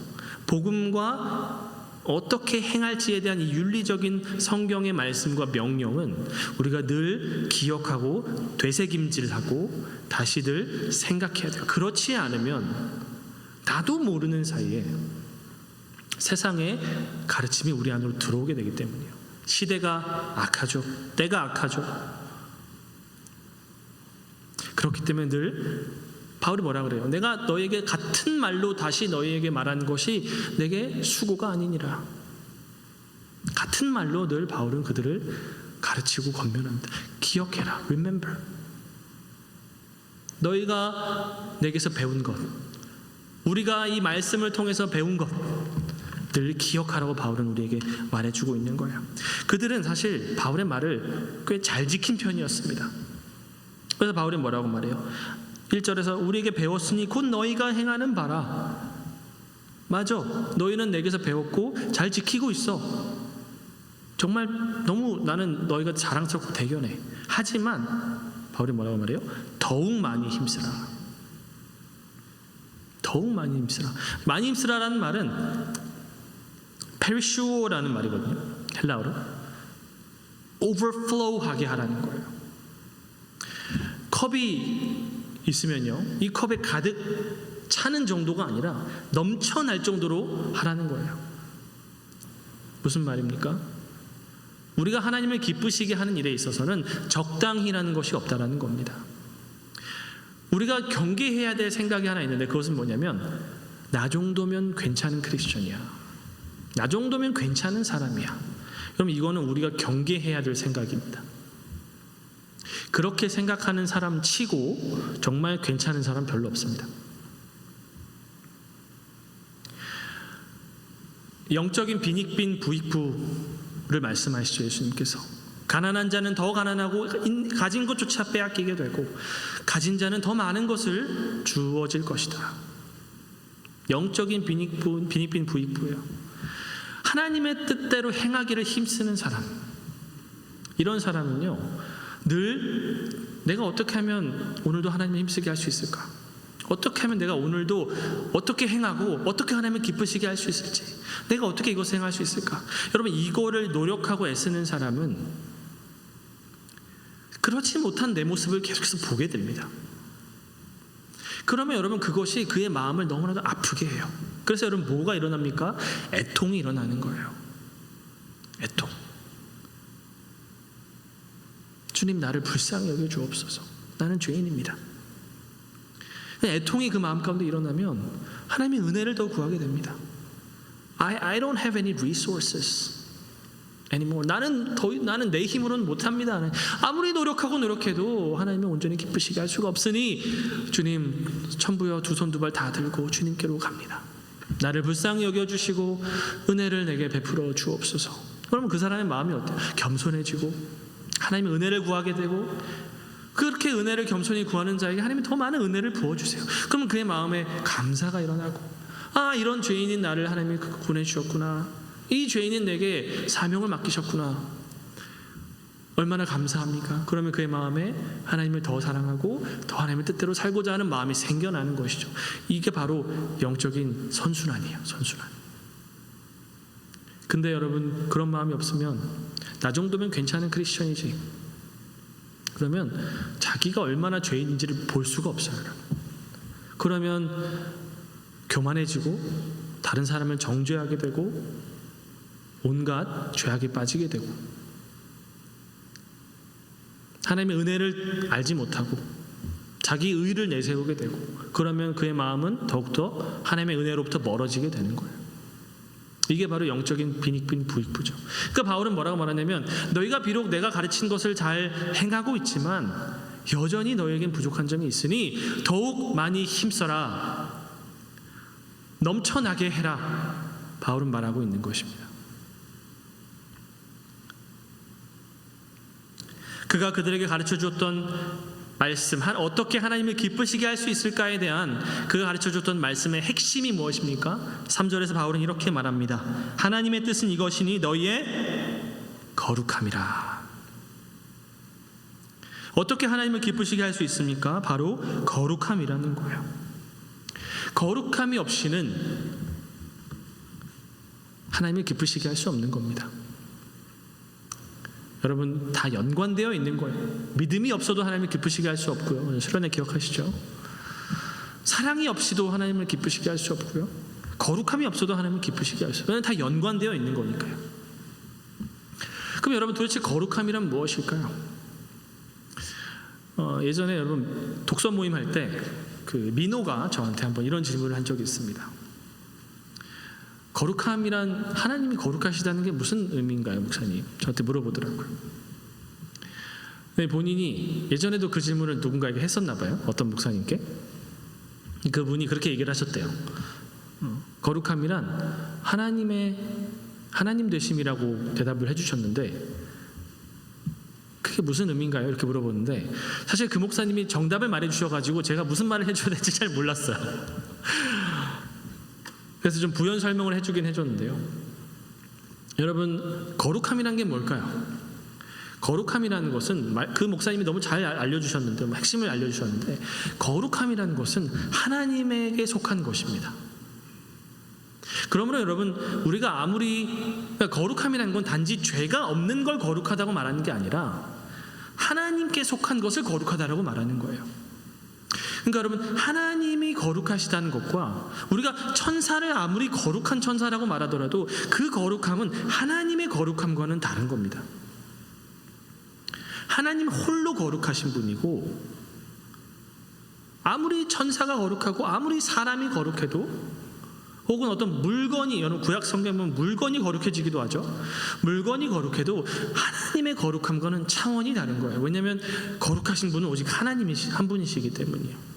복음과 어떻게 행할지에 대한 이 윤리적인 성경의 말씀과 명령은 우리가 늘 기억하고 되새김질하고 다시 늘 생각해야 돼요. 그렇지 않으면 나도 모르는 사이에 세상의 가르침이 우리 안으로 들어오게 되기 때문이에요. 시대가 악하죠. 때가 악하죠. 그렇기 때문에 늘 바울이 뭐라 그래요? 내가 너에게 같은 말로 다시 너희에게 말한 것이 내게 수고가 아니니라. 같은 말로 늘 바울은 그들을 가르치고 권면합니다. 기억해라. Remember. 너희가 내게서 배운 것, 우리가 이 말씀을 통해서 배운 것 늘 기억하라고 바울은 우리에게 말해주고 있는 거예요. 그들은 사실 바울의 말을 꽤 잘 지킨 편이었습니다. 그래서 바울이 뭐라고 말해요? 1절에서 우리에게 배웠으니 곧 너희가 행하는 바라. 맞아. 너희는 내게서 배웠고 잘 지키고 있어. 정말 너무 나는 너희가 자랑스럽고 대견해. 하지만 바울이 뭐라고 말해요? 더욱 많이 힘쓰라. 더욱 많이 힘쓰라. 많이 힘쓰라라는 말은 페리슈오라는 말이거든요. 헬라어로. overflow하게 하라는 거예요. 컵이 있으면요, 이 컵에 가득 차는 정도가 아니라 넘쳐날 정도로 하라는 거예요. 무슨 말입니까? 우리가 하나님을 기쁘시게 하는 일에 있어서는 적당히라는 것이 없다라는 겁니다. 우리가 경계해야 될 생각이 하나 있는데 그것은 뭐냐면 나 정도면 괜찮은 크리스천이야. 나 정도면 괜찮은 사람이야. 그럼 이거는 우리가 경계해야 될 생각입니다. 그렇게 생각하는 사람 치고 정말 괜찮은 사람 별로 없습니다. 영적인 빈익빈 부익부를 말씀하시죠. 예수님께서 가난한 자는 더 가난하고 가진 것조차 빼앗기게 되고 가진 자는 더 많은 것을 주어질 것이다. 영적인 빈익빈 부익부예요. 하나님의 뜻대로 행하기를 힘쓰는 사람, 이런 사람은요 늘 내가 어떻게 하면 오늘도 하나님을 힘쓰게 할 수 있을까? 어떻게 하면 내가 오늘도 어떻게 행하고 어떻게 하나님을 기쁘시게 할 수 있을지, 내가 어떻게 이것을 행할 수 있을까? 여러분 이거를 노력하고 애쓰는 사람은 그렇지 못한 내 모습을 계속해서 보게 됩니다. 그러면 여러분 그것이 그의 마음을 너무나도 아프게 해요. 그래서 여러분 뭐가 일어납니까? 애통이 일어나는 거예요. 애통. 주님 나를 불쌍히 여겨 주옵소서. 나는 죄인입니다. 애통이 그 마음 가운데 일어나면 하나님의 은혜를 더 구하게 됩니다. I don't have any resources anymore. 나는 내 힘으로는 못합니다. 아무리 노력해도 하나님을 온전히 기쁘시게 할 수가 없으니 주님 천부여 두 손 두 발 다 들고 주님께로 갑니다. 나를 불쌍히 여겨주시고 은혜를 내게 베풀어 주옵소서. 그러면 그 사람의 마음이 어때요? 겸손해지고 하나님의 은혜를 구하게 되고, 그렇게 은혜를 겸손히 구하는 자에게 하나님이 더 많은 은혜를 부어주세요. 그러면 그의 마음에 감사가 일어나고, 이런 죄인인 나를 하나님이 보내주셨구나, 이 죄인인 내게 사명을 맡기셨구나, 얼마나 감사합니까? 그러면 그의 마음에 하나님을 더 사랑하고 더 하나님의 뜻대로 살고자 하는 마음이 생겨나는 것이죠. 이게 바로 영적인 선순환이에요. 선순환. 근데 여러분, 그런 마음이 없으면 나 정도면 괜찮은 크리스천이지, 그러면 자기가 얼마나 죄인인지를 볼 수가 없어요. 그러면 교만해지고 다른 사람을 정죄하게 되고 온갖 죄악에 빠지게 되고 하나님의 은혜를 알지 못하고 자기 의를 내세우게 되고, 그러면 그의 마음은 더욱더 하나님의 은혜로부터 멀어지게 되는 거예요. 이게 바로 영적인 빈익빈 부익부죠. 그러니까 바울은 뭐라고 말하냐면, 너희가 비록 내가 가르친 것을 잘 행하고 있지만 여전히 너희에겐 부족한 점이 있으니 더욱 많이 힘써라, 넘쳐나게 해라, 바울은 말하고 있는 것입니다. 그가 그들에게 가르쳐 주었던 말씀, 어떻게 하나님을 기쁘시게 할 수 있을까에 대한 그가 가르쳐 줬던 말씀의 핵심이 무엇입니까? 3절에서 바울은 이렇게 말합니다. 하나님의 뜻은 이것이니 너희의 거룩함이라. 어떻게 하나님을 기쁘시게 할 수 있습니까? 바로 거룩함이라는 거예요. 거룩함이 없이는 하나님을 기쁘시게 할 수 없는 겁니다. 여러분, 다 연관되어 있는 거예요. 믿음이 없어도 하나님을 기쁘시게 할 수 없고요. 수련회 기억하시죠? 사랑이 없이도 하나님을 기쁘시게 할 수 없고요. 거룩함이 없어도 하나님을 기쁘시게 할 수 없어요. 다 연관되어 있는 거니까요. 그럼 여러분, 도대체 거룩함이란 무엇일까요? 예전에 여러분 독서 모임 할 때 그 민호가 저한테 한번 이런 질문을 한 적이 있습니다. 거룩함이란, 하나님이 거룩하시다는 게 무슨 의미인가요, 목사님? 저한테 물어보더라고요. 네, 본인이 예전에도 그 질문을 누군가에게 했었나 봐요. 어떤 목사님께. 그분이 그렇게 얘기를 하셨대요. 거룩함이란 하나님 되심이라고 대답을 해주셨는데, 그게 무슨 의미인가요? 이렇게 물어보는데, 사실 그 목사님이 정답을 말해주셔가지고 제가 무슨 말을 해줘야 될지 잘 몰랐어요. 그래서 좀 부연 설명을 해주긴 해줬는데요. 여러분, 거룩함이란 게 뭘까요? 거룩함이라는 것은, 그 목사님이 너무 잘 알려주셨는데, 핵심을 알려주셨는데, 거룩함이라는 것은 하나님에게 속한 것입니다. 그러므로 여러분, 우리가 그러니까 거룩함이라는 건 단지 죄가 없는 걸 거룩하다고 말하는 게 아니라 하나님께 속한 것을 거룩하다라고 말하는 거예요. 그러니까 여러분, 하나님이 거룩하시다는 것과 우리가 천사를 아무리 거룩한 천사라고 말하더라도 그 거룩함은 하나님의 거룩함과는 다른 겁니다. 하나님 홀로 거룩하신 분이고, 아무리 천사가 거룩하고 아무리 사람이 거룩해도, 혹은 어떤 물건이, 여러분 구약 성경에 보면 물건이 거룩해지기도 하죠. 물건이 거룩해도 하나님의 거룩함과는 차원이 다른 거예요. 왜냐하면 거룩하신 분은 오직 한 분이시기 때문이에요.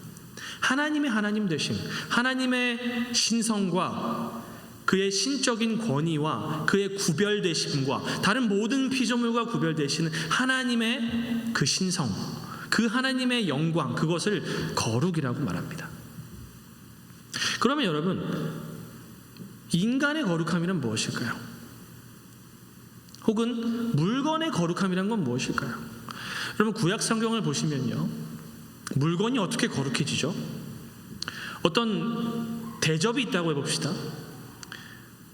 하나님의 하나님 되심, 하나님의 신성과 그의 신적인 권위와 그의 구별되심과 다른 모든 피조물과 구별되시는 하나님의 그 신성, 그 하나님의 영광, 그것을 거룩이라고 말합니다. 그러면 여러분, 인간의 거룩함이란 무엇일까요? 혹은 물건의 거룩함이란 건 무엇일까요? 여러분, 구약 성경을 보시면요, 물건이 어떻게 거룩해지죠? 어떤 대접이 있다고 해봅시다.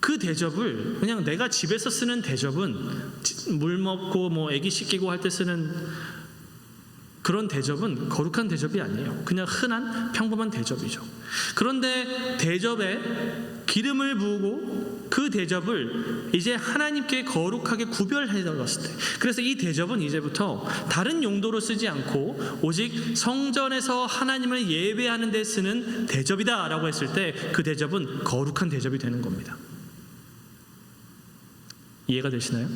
그 대접을, 그냥 내가 집에서 쓰는 대접은, 물 먹고 뭐 애기 씻기고 할 때 쓰는 그런 대접은 거룩한 대접이 아니에요. 그냥 흔한 평범한 대접이죠. 그런데 대접에 기름을 부으고 그 대접을 이제 하나님께 거룩하게 구별해 놓았을 때, 그래서 이 대접은 이제부터 다른 용도로 쓰지 않고 오직 성전에서 하나님을 예배하는 데 쓰는 대접이다 라고 했을 때 그 대접은 거룩한 대접이 되는 겁니다. 이해가 되시나요?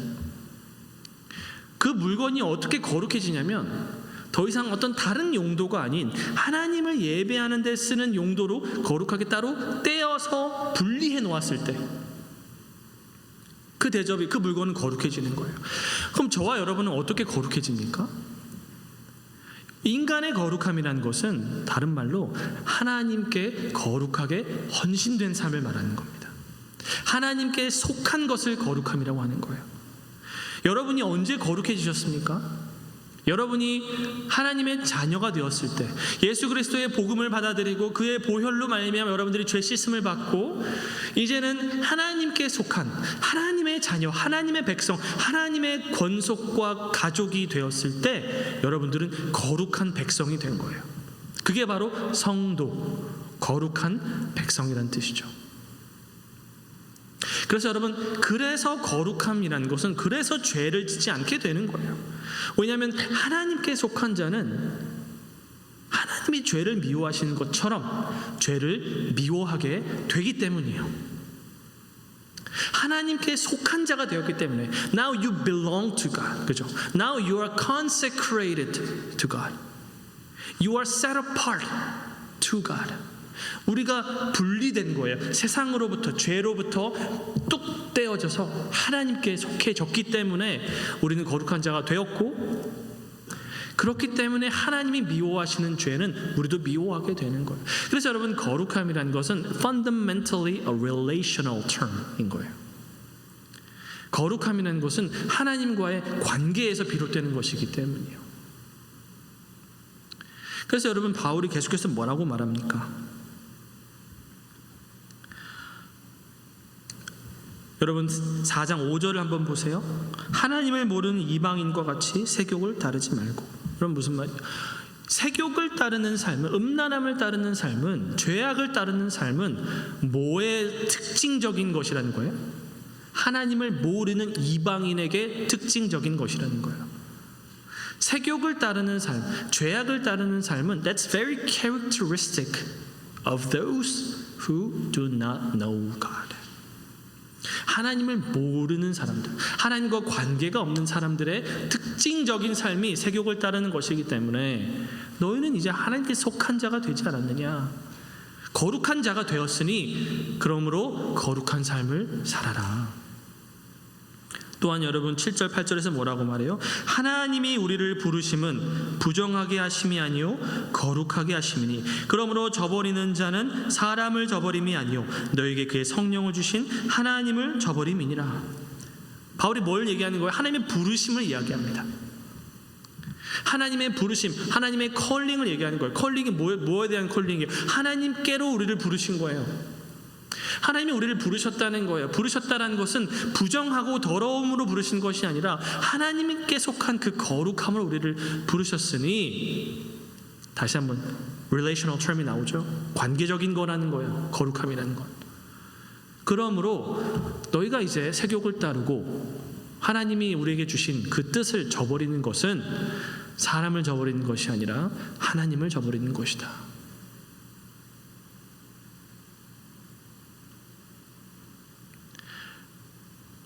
그 물건이 어떻게 거룩해지냐면 더 이상 어떤 다른 용도가 아닌 하나님을 예배하는 데 쓰는 용도로 거룩하게 따로 떼어서 분리해 놓았을 때 그 대접이, 그 물건은 거룩해지는 거예요. 그럼 저와 여러분은 어떻게 거룩해집니까? 인간의 거룩함이라는 것은 다른 말로 하나님께 거룩하게 헌신된 삶을 말하는 겁니다. 하나님께 속한 것을 거룩함이라고 하는 거예요. 여러분이 언제 거룩해지셨습니까? 여러분이 하나님의 자녀가 되었을 때, 예수 그리스도의 복음을 받아들이고 그의 보혈로 말미암아 여러분들이 죄 씻음을 받고 이제는 하나님께 속한 하나님의 자녀, 하나님의 백성, 하나님의 권속과 가족이 되었을 때 여러분들은 거룩한 백성이 된 거예요. 그게 바로 성도, 거룩한 백성이라는 뜻이죠. 그래서 여러분, 그래서 거룩함이라는 것은 그래서 죄를 짓지 않게 되는 거예요. 왜냐하면 하나님께 속한 자는 하나님이 죄를 미워하시는 것처럼 죄를 미워하게 되기 때문이에요. 하나님께 속한 자가 되었기 때문에 Now you belong to God. 그죠? Now you are consecrated to God. You are set apart to God. 우리가 분리된 거예요. 세상으로부터, 죄로부터 뚝 떼어져서 하나님께 속해졌기 때문에 우리는 거룩한 자가 되었고, 그렇기 때문에 하나님이 미워하시는 죄는 우리도 미워하게 되는 거예요. 그래서 여러분, 거룩함이라는 것은 fundamentally a relational term인 거예요. 거룩함이라는 것은 하나님과의 관계에서 비롯되는 것이기 때문이에요. 그래서 여러분, 바울이 계속해서 뭐라고 말합니까? 여러분 4장 5절을 한번 보세요. 하나님을 모르는 이방인과 같이 세욕을 따르지 말고. 그럼 무슨 말이에요? 세욕을 따르는 삶은, 음란함을 따르는 삶은, 죄악을 따르는 삶은 뭐의 특징적인 것이라는 거예요? 하나님을 모르는 이방인에게 특징적인 것이라는 거예요. 세욕을 따르는 삶, 죄악을 따르는 삶은 That's very characteristic of those who do not know God. 하나님을 모르는 사람들, 하나님과 관계가 없는 사람들의 특징적인 삶이 세욕을 따르는 것이기 때문에 너희는 이제 하나님께 속한 자가 되지 않았느냐, 거룩한 자가 되었으니 그러므로 거룩한 삶을 살아라. 또한 여러분 7절 8절에서 뭐라고 말해요? 하나님이 우리를 부르심은 부정하게 하심이 아니요 거룩하게 하심이니 그러므로 저버리는 자는 사람을 저버림이 아니요 너에게 그의 성령을 주신 하나님을 저버림이니라. 바울이 뭘 얘기하는 거예요? 하나님의 부르심을 이야기합니다. 하나님의 부르심, 하나님의 컬링을 얘기하는 거예요. 컬링이 뭐에 대한 컬링이에요? 하나님께로 우리를 부르신 거예요. 하나님이 우리를 부르셨다는 거예요. 부르셨다는 것은 부정하고 더러움으로 부르신 것이 아니라 하나님께 속한 그 거룩함으로 우리를 부르셨으니, 다시 한번 relational term이 나오죠. 관계적인 거라는 거예요. 거룩함이라는 것. 그러므로 너희가 이제 세욕을 따르고 하나님이 우리에게 주신 그 뜻을 저버리는 것은 사람을 저버리는 것이 아니라 하나님을 저버리는 것이다.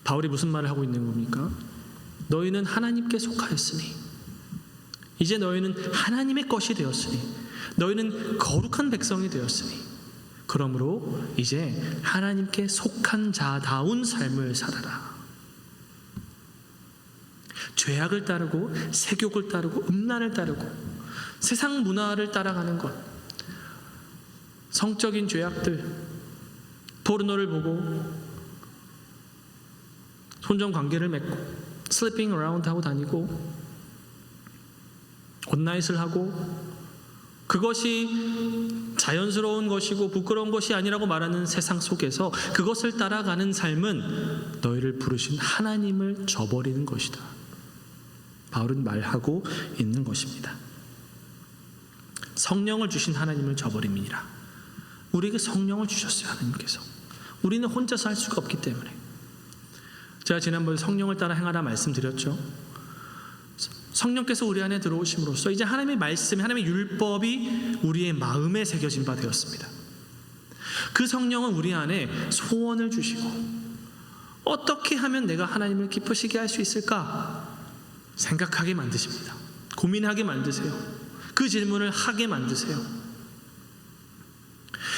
바울이 무슨 말을 하고 있는 겁니까? 너희는 하나님께 속하였으니, 이제 너희는 하나님의 것이 되었으니, 너희는 거룩한 백성이 되었으니, 그러므로 이제 하나님께 속한 자다운 삶을 살아라. 죄악을 따르고 세욕을 따르고 음란을 따르고 세상 문화를 따라가는 것, 성적인 죄악들, 포르노를 보고 혼전 관계를 맺고 슬리핑 어라운드 하고 다니고 온나잇을 하고, 그것이 자연스러운 것이고 부끄러운 것이 아니라고 말하는 세상 속에서 그것을 따라가는 삶은 너희를 부르신 하나님을 저버리는 것이다. 바울은 말하고 있는 것입니다. 성령을 주신 하나님을 저버림이니라. 우리에게 성령을 주셨어요. 하나님께서 우리는 혼자서 할 수가 없기 때문에. 제가 지난번에 성령을 따라 행하라 말씀드렸죠. 성령께서 우리 안에 들어오심으로써 이제 하나님의 말씀이, 하나님의 율법이 우리의 마음에 새겨진 바 되었습니다. 그 성령은 우리 안에 소원을 주시고 어떻게 하면 내가 하나님을 기쁘시게 할 수 있을까 생각하게 만드십니다. 고민하게 만드세요. 그 질문을 하게 만드세요.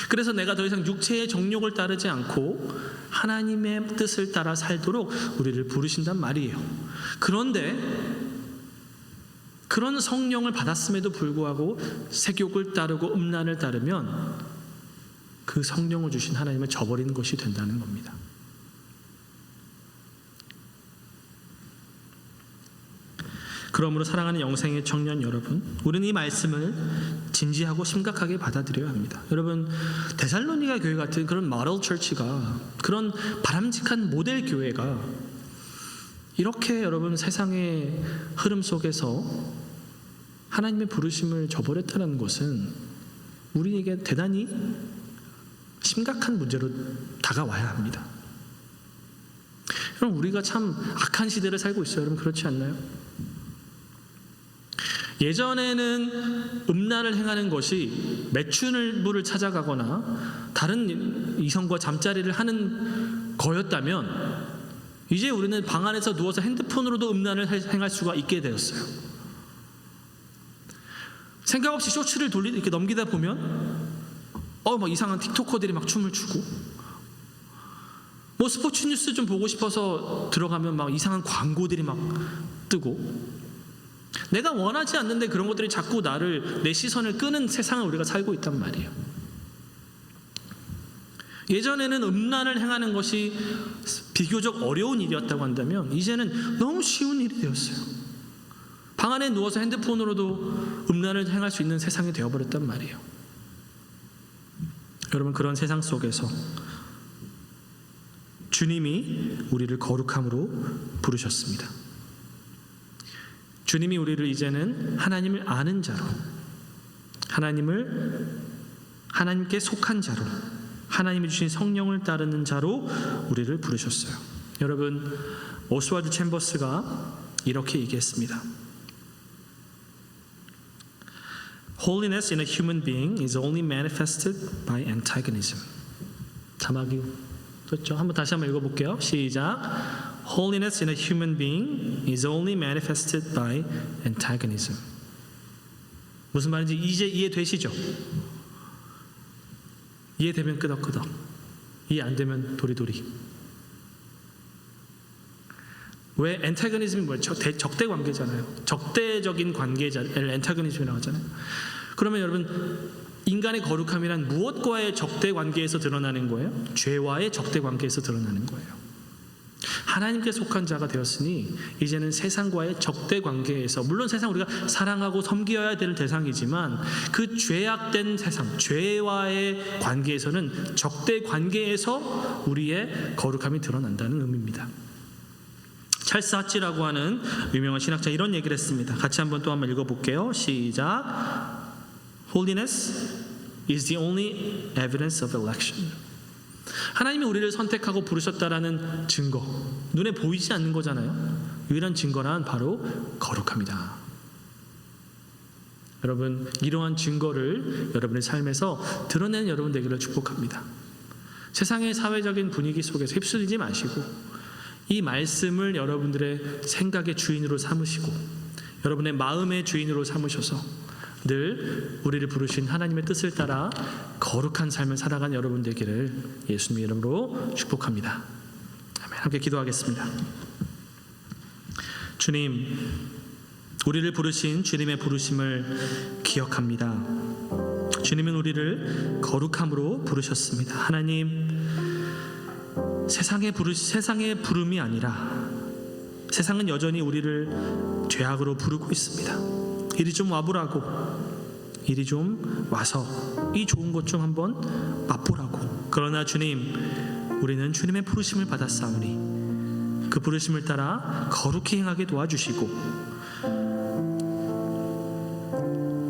그래서 내가 더 이상 육체의 정욕을 따르지 않고 하나님의 뜻을 따라 살도록 우리를 부르신단 말이에요. 그런데 그런 성령을 받았음에도 불구하고 색욕을 따르고 음란을 따르면 그 성령을 주신 하나님을 저버리는 것이 된다는 겁니다. 그러므로 사랑하는 영생의 청년 여러분, 우리는 이 말씀을 진지하고 심각하게 받아들여야 합니다. 여러분, 데살로니가 교회 같은 그런 모델 처치가, 그런 바람직한 모델 교회가 이렇게 여러분 세상의 흐름 속에서 하나님의 부르심을 저버렸다는 것은 우리에게 대단히 심각한 문제로 다가와야 합니다. 여러분, 우리가 참 악한 시대를 살고 있어요. 여러분, 그렇지 않나요? 예전에는 음란을 행하는 것이 매춘부를 찾아가거나 다른 이성과 잠자리를 하는 거였다면 이제 우리는 방 안에서 누워서 핸드폰으로도 음란을 행할 수가 있게 되었어요. 생각 없이 쇼츠를 이렇게 넘기다 보면 막 이상한 틱토커들이 막 춤을 추고, 뭐 스포츠 뉴스 좀 보고 싶어서 들어가면 막 이상한 광고들이 막 뜨고, 내가 원하지 않는데 그런 것들이 자꾸 내 시선을 끄는 세상을 우리가 살고 있단 말이에요. 예전에는 음란을 행하는 것이 비교적 어려운 일이었다고 한다면 이제는 너무 쉬운 일이 되었어요. 방 안에 누워서 핸드폰으로도 음란을 행할 수 있는 세상이 되어버렸단 말이에요. 여러분, 그런 세상 속에서 주님이 우리를 거룩함으로 부르셨습니다. 주님이 우리를 이제는 하나님을 아는 자로, 하나님께 속한 자로, 하나님이 주신 성령을 따르는 자로 우리를 부르셨어요. 여러분, 오스왈드 챔버스가 이렇게 얘기했습니다. Holiness in a human being is only manifested by antagonism. 자막이 그렇죠? 다시 한번 읽어볼게요. 시작. Holiness in a human being is only manifested by antagonism. 무슨 말인지 이제 이해되시죠? 이해되면 끄덕끄덕, 이해 안 되면 도리도리. 왜 antagonism이 뭐예요? 적대 관계잖아요. 적대적인 관계를 antagonism이라고 하잖아요. 그러면 여러분, 인간의 거룩함이란 무엇과의 적대 관계에서 드러나는 거예요? 죄와의 적대 관계에서 드러나는 거예요. 하나님께 속한 자가 되었으니 이제는 세상과의 적대 관계에서, 물론 세상 우리가 사랑하고 섬겨야 될 대상이지만 그 죄악된 세상, 죄와의 관계에서는 적대 관계에서 우리의 거룩함이 드러난다는 의미입니다. 찰스 하치라고 하는 유명한 신학자 이런 얘기를 했습니다. 같이 한번 읽어볼게요. 시작. Holiness is the only evidence of election. 하나님이 우리를 선택하고 부르셨다라는 증거, 눈에 보이지 않는 거잖아요. 유일한 증거란 바로 거룩함이다. 여러분, 이러한 증거를 여러분의 삶에서 드러내는 여러분 되기를 축복합니다. 세상의 사회적인 분위기 속에서 휩쓸리지 마시고 이 말씀을 여러분들의 생각의 주인으로 삼으시고 여러분의 마음의 주인으로 삼으셔서 늘 우리를 부르신 하나님의 뜻을 따라 거룩한 삶을 살아가는 여러분 되기를 예수님의 이름으로 축복합니다. 아멘. 함께 기도하겠습니다. 주님, 우리를 부르신 주님의 부르심을 기억합니다. 주님은 우리를 거룩함으로 부르셨습니다. 하나님, 세상의 부름이 아니라 세상은 여전히 우리를 죄악으로 부르고 있습니다. 이리 좀 와보라고, 이리 좀 와서 이 좋은 것 좀 한번 맛보라고. 그러나 주님, 우리는 주님의 부르심을 받았사오니 그 부르심을 따라 거룩히 행하게 도와주시고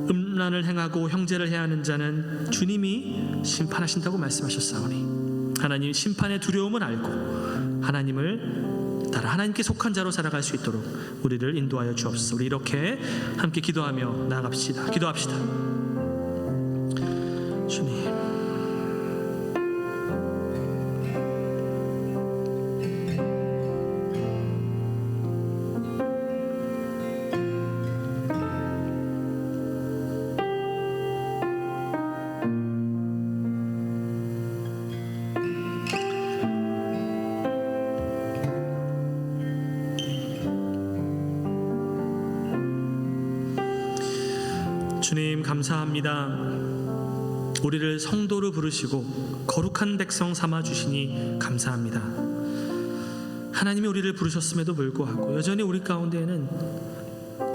음란을 행하고 형제를 해하는 자는 주님이 심판하신다고 말씀하셨사오니 하나님 심판의 두려움을 알고 하나님을 따라 하나님께 속한 자로 살아갈 수 있도록 우리를 인도하여 주옵소서. 우리 이렇게 함께 기도하며 나아갑시다. 기도합시다. 주님, 주님 감사합니다. 우리를 성도로 부르시고 거룩한 백성 삼아 주시니 감사합니다. 하나님이 우리를 부르셨음에도 불구하고 여전히 우리 가운데에는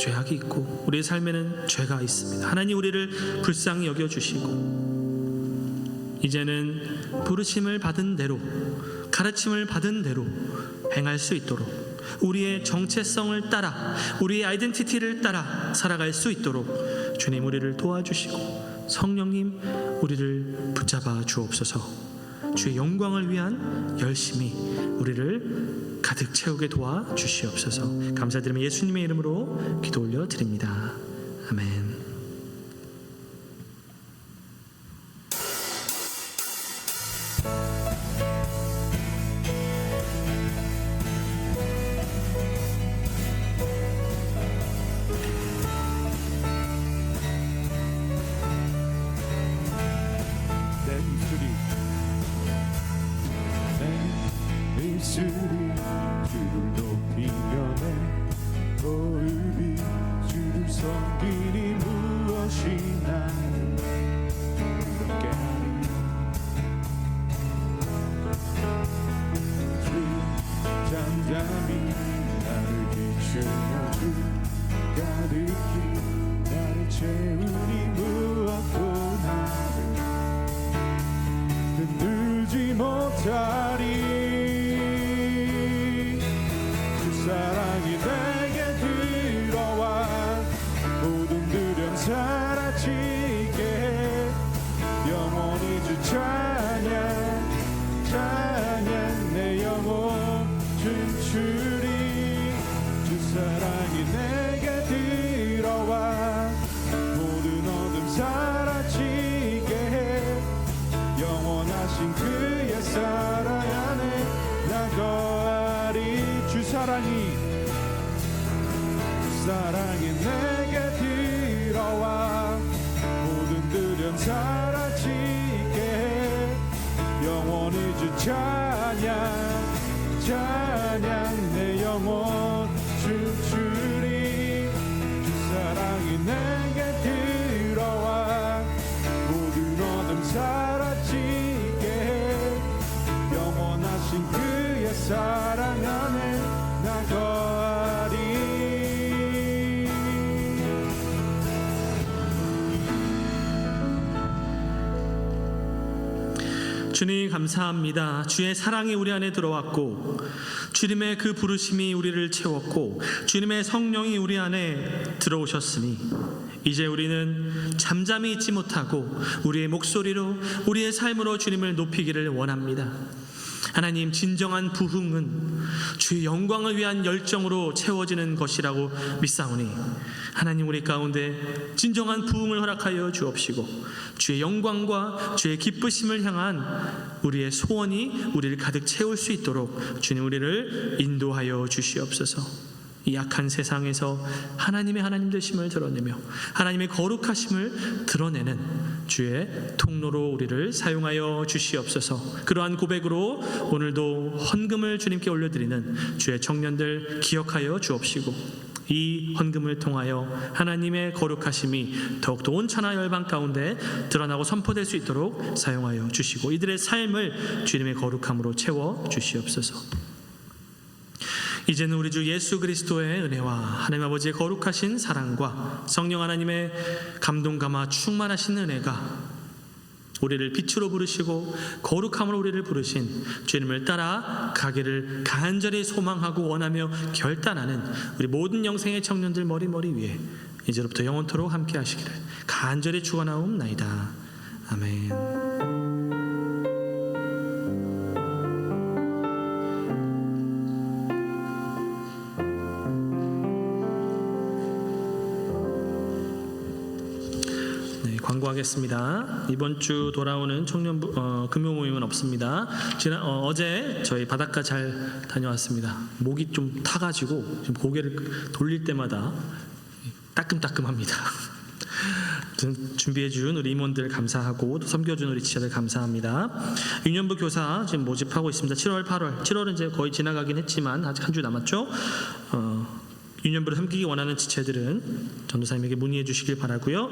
죄악이 있고 우리의 삶에는 죄가 있습니다. 하나님 우리를 불쌍히 여겨 주시고 이제는 부르심을 받은 대로, 가르침을 받은 대로 행할 수 있도록, 우리의 정체성을 따라, 우리의 아이덴티티를 따라 살아갈 수 있도록 주님 우리를 도와주시고 성령님 우리를 붙잡아 주옵소서. 주의 영광을 위한 열심히 우리를 가득 채우게 도와주시옵소서. 감사드리며 예수님의 이름으로 기도 올려드립니다. 아멘. 입술이 주를 높이며 내 호흡이 주를 섬기니 무엇이나 그렇게 주 잠잠히 나를 비추며 주 가득히 나를 채우니 무엇도 나를 흔들지 못하리. 사랑이 내게 들어와 모든 두려움 사라지게 해. 영원히 주 찬양 찬양 내 영혼 춤추리. 주 사랑이 내게 들어와 모든 어둠 사라지게 해. 영원하신 그의 사랑 안에 나 거하리. 주 사랑이 내게 들어와 모든 두려움 사라지게 해. 영원히 주 찬양 찬양 내 영혼 춤추리. 주 사랑이 내게 들어와 모든 어둠 사라지게 해. 영원하신 그의 사랑 안에 나 거하리. 주님 감사합니다. 주의 사랑이 우리 안에 들어왔고 주님의 그 부르심이 우리를 채웠고 주님의 성령이 우리 안에 들어오셨으니 이제 우리는 잠잠히 있지 못하고 우리의 목소리로 우리의 삶으로 주님을 높이기를 원합니다. 하나님, 진정한 부흥은 주의 영광을 위한 열정으로 채워지는 것이라고 믿사오니 하나님 우리 가운데 진정한 부흥을 허락하여 주옵시고 주의 영광과 주의 기쁘심을 향한 우리의 소원이 우리를 가득 채울 수 있도록 주님 우리를 인도하여 주시옵소서. 이 약한 세상에서 하나님의 하나님 되심을 드러내며 하나님의 거룩하심을 드러내는 주의 통로로 우리를 사용하여 주시옵소서. 그러한 고백으로 오늘도 헌금을 주님께 올려드리는 주의 청년들 기억하여 주옵시고 이 헌금을 통하여 하나님의 거룩하심이 더욱더 온 천하 열방 가운데 드러나고 선포될 수 있도록 사용하여 주시고 이들의 삶을 주님의 거룩함으로 채워 주시옵소서. 이제는 우리 주 예수 그리스도의 은혜와 하나님 아버지의 거룩하신 사랑과 성령 하나님의 감동감화 충만하신 은혜가 우리를 빛으로 부르시고 거룩함으로 우리를 부르신 주님을 따라 가기를 간절히 소망하고 원하며 결단하는 우리 모든 영생의 청년들 머리 위에 이제로부터 영원토록 함께 하시기를 간절히 축원하옵나이다. 아멘. 광고하겠습니다. 이번 주 돌아오는 청년부 금요 모임은 없습니다. 어제 저희 바닷가 잘 다녀왔습니다. 목이 좀 타가지고 지금 고개를 돌릴 때마다 따끔따끔합니다. 준비해준 우리 임원들 감사하고 또 섬겨준 우리 지체들 감사합니다. 유년부 교사 지금 모집하고 있습니다. 7월, 8월. 7월은 이제 거의 지나가긴 했지만 아직 한 주 남았죠. 유년부를 섬기기 원하는 지체들은 전도사님에게 문의해 주시길 바라고요.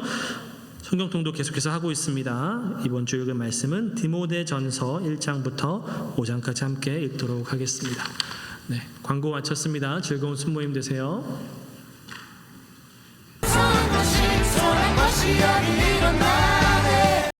성경통도 계속해서 하고 있습니다. 이번 주 읽은 말씀은 디모데전서 1장부터 5장까지 함께 읽도록 하겠습니다. 네, 광고 마쳤습니다. 즐거운 순모임 되세요. 선한 것이 아닌 일어나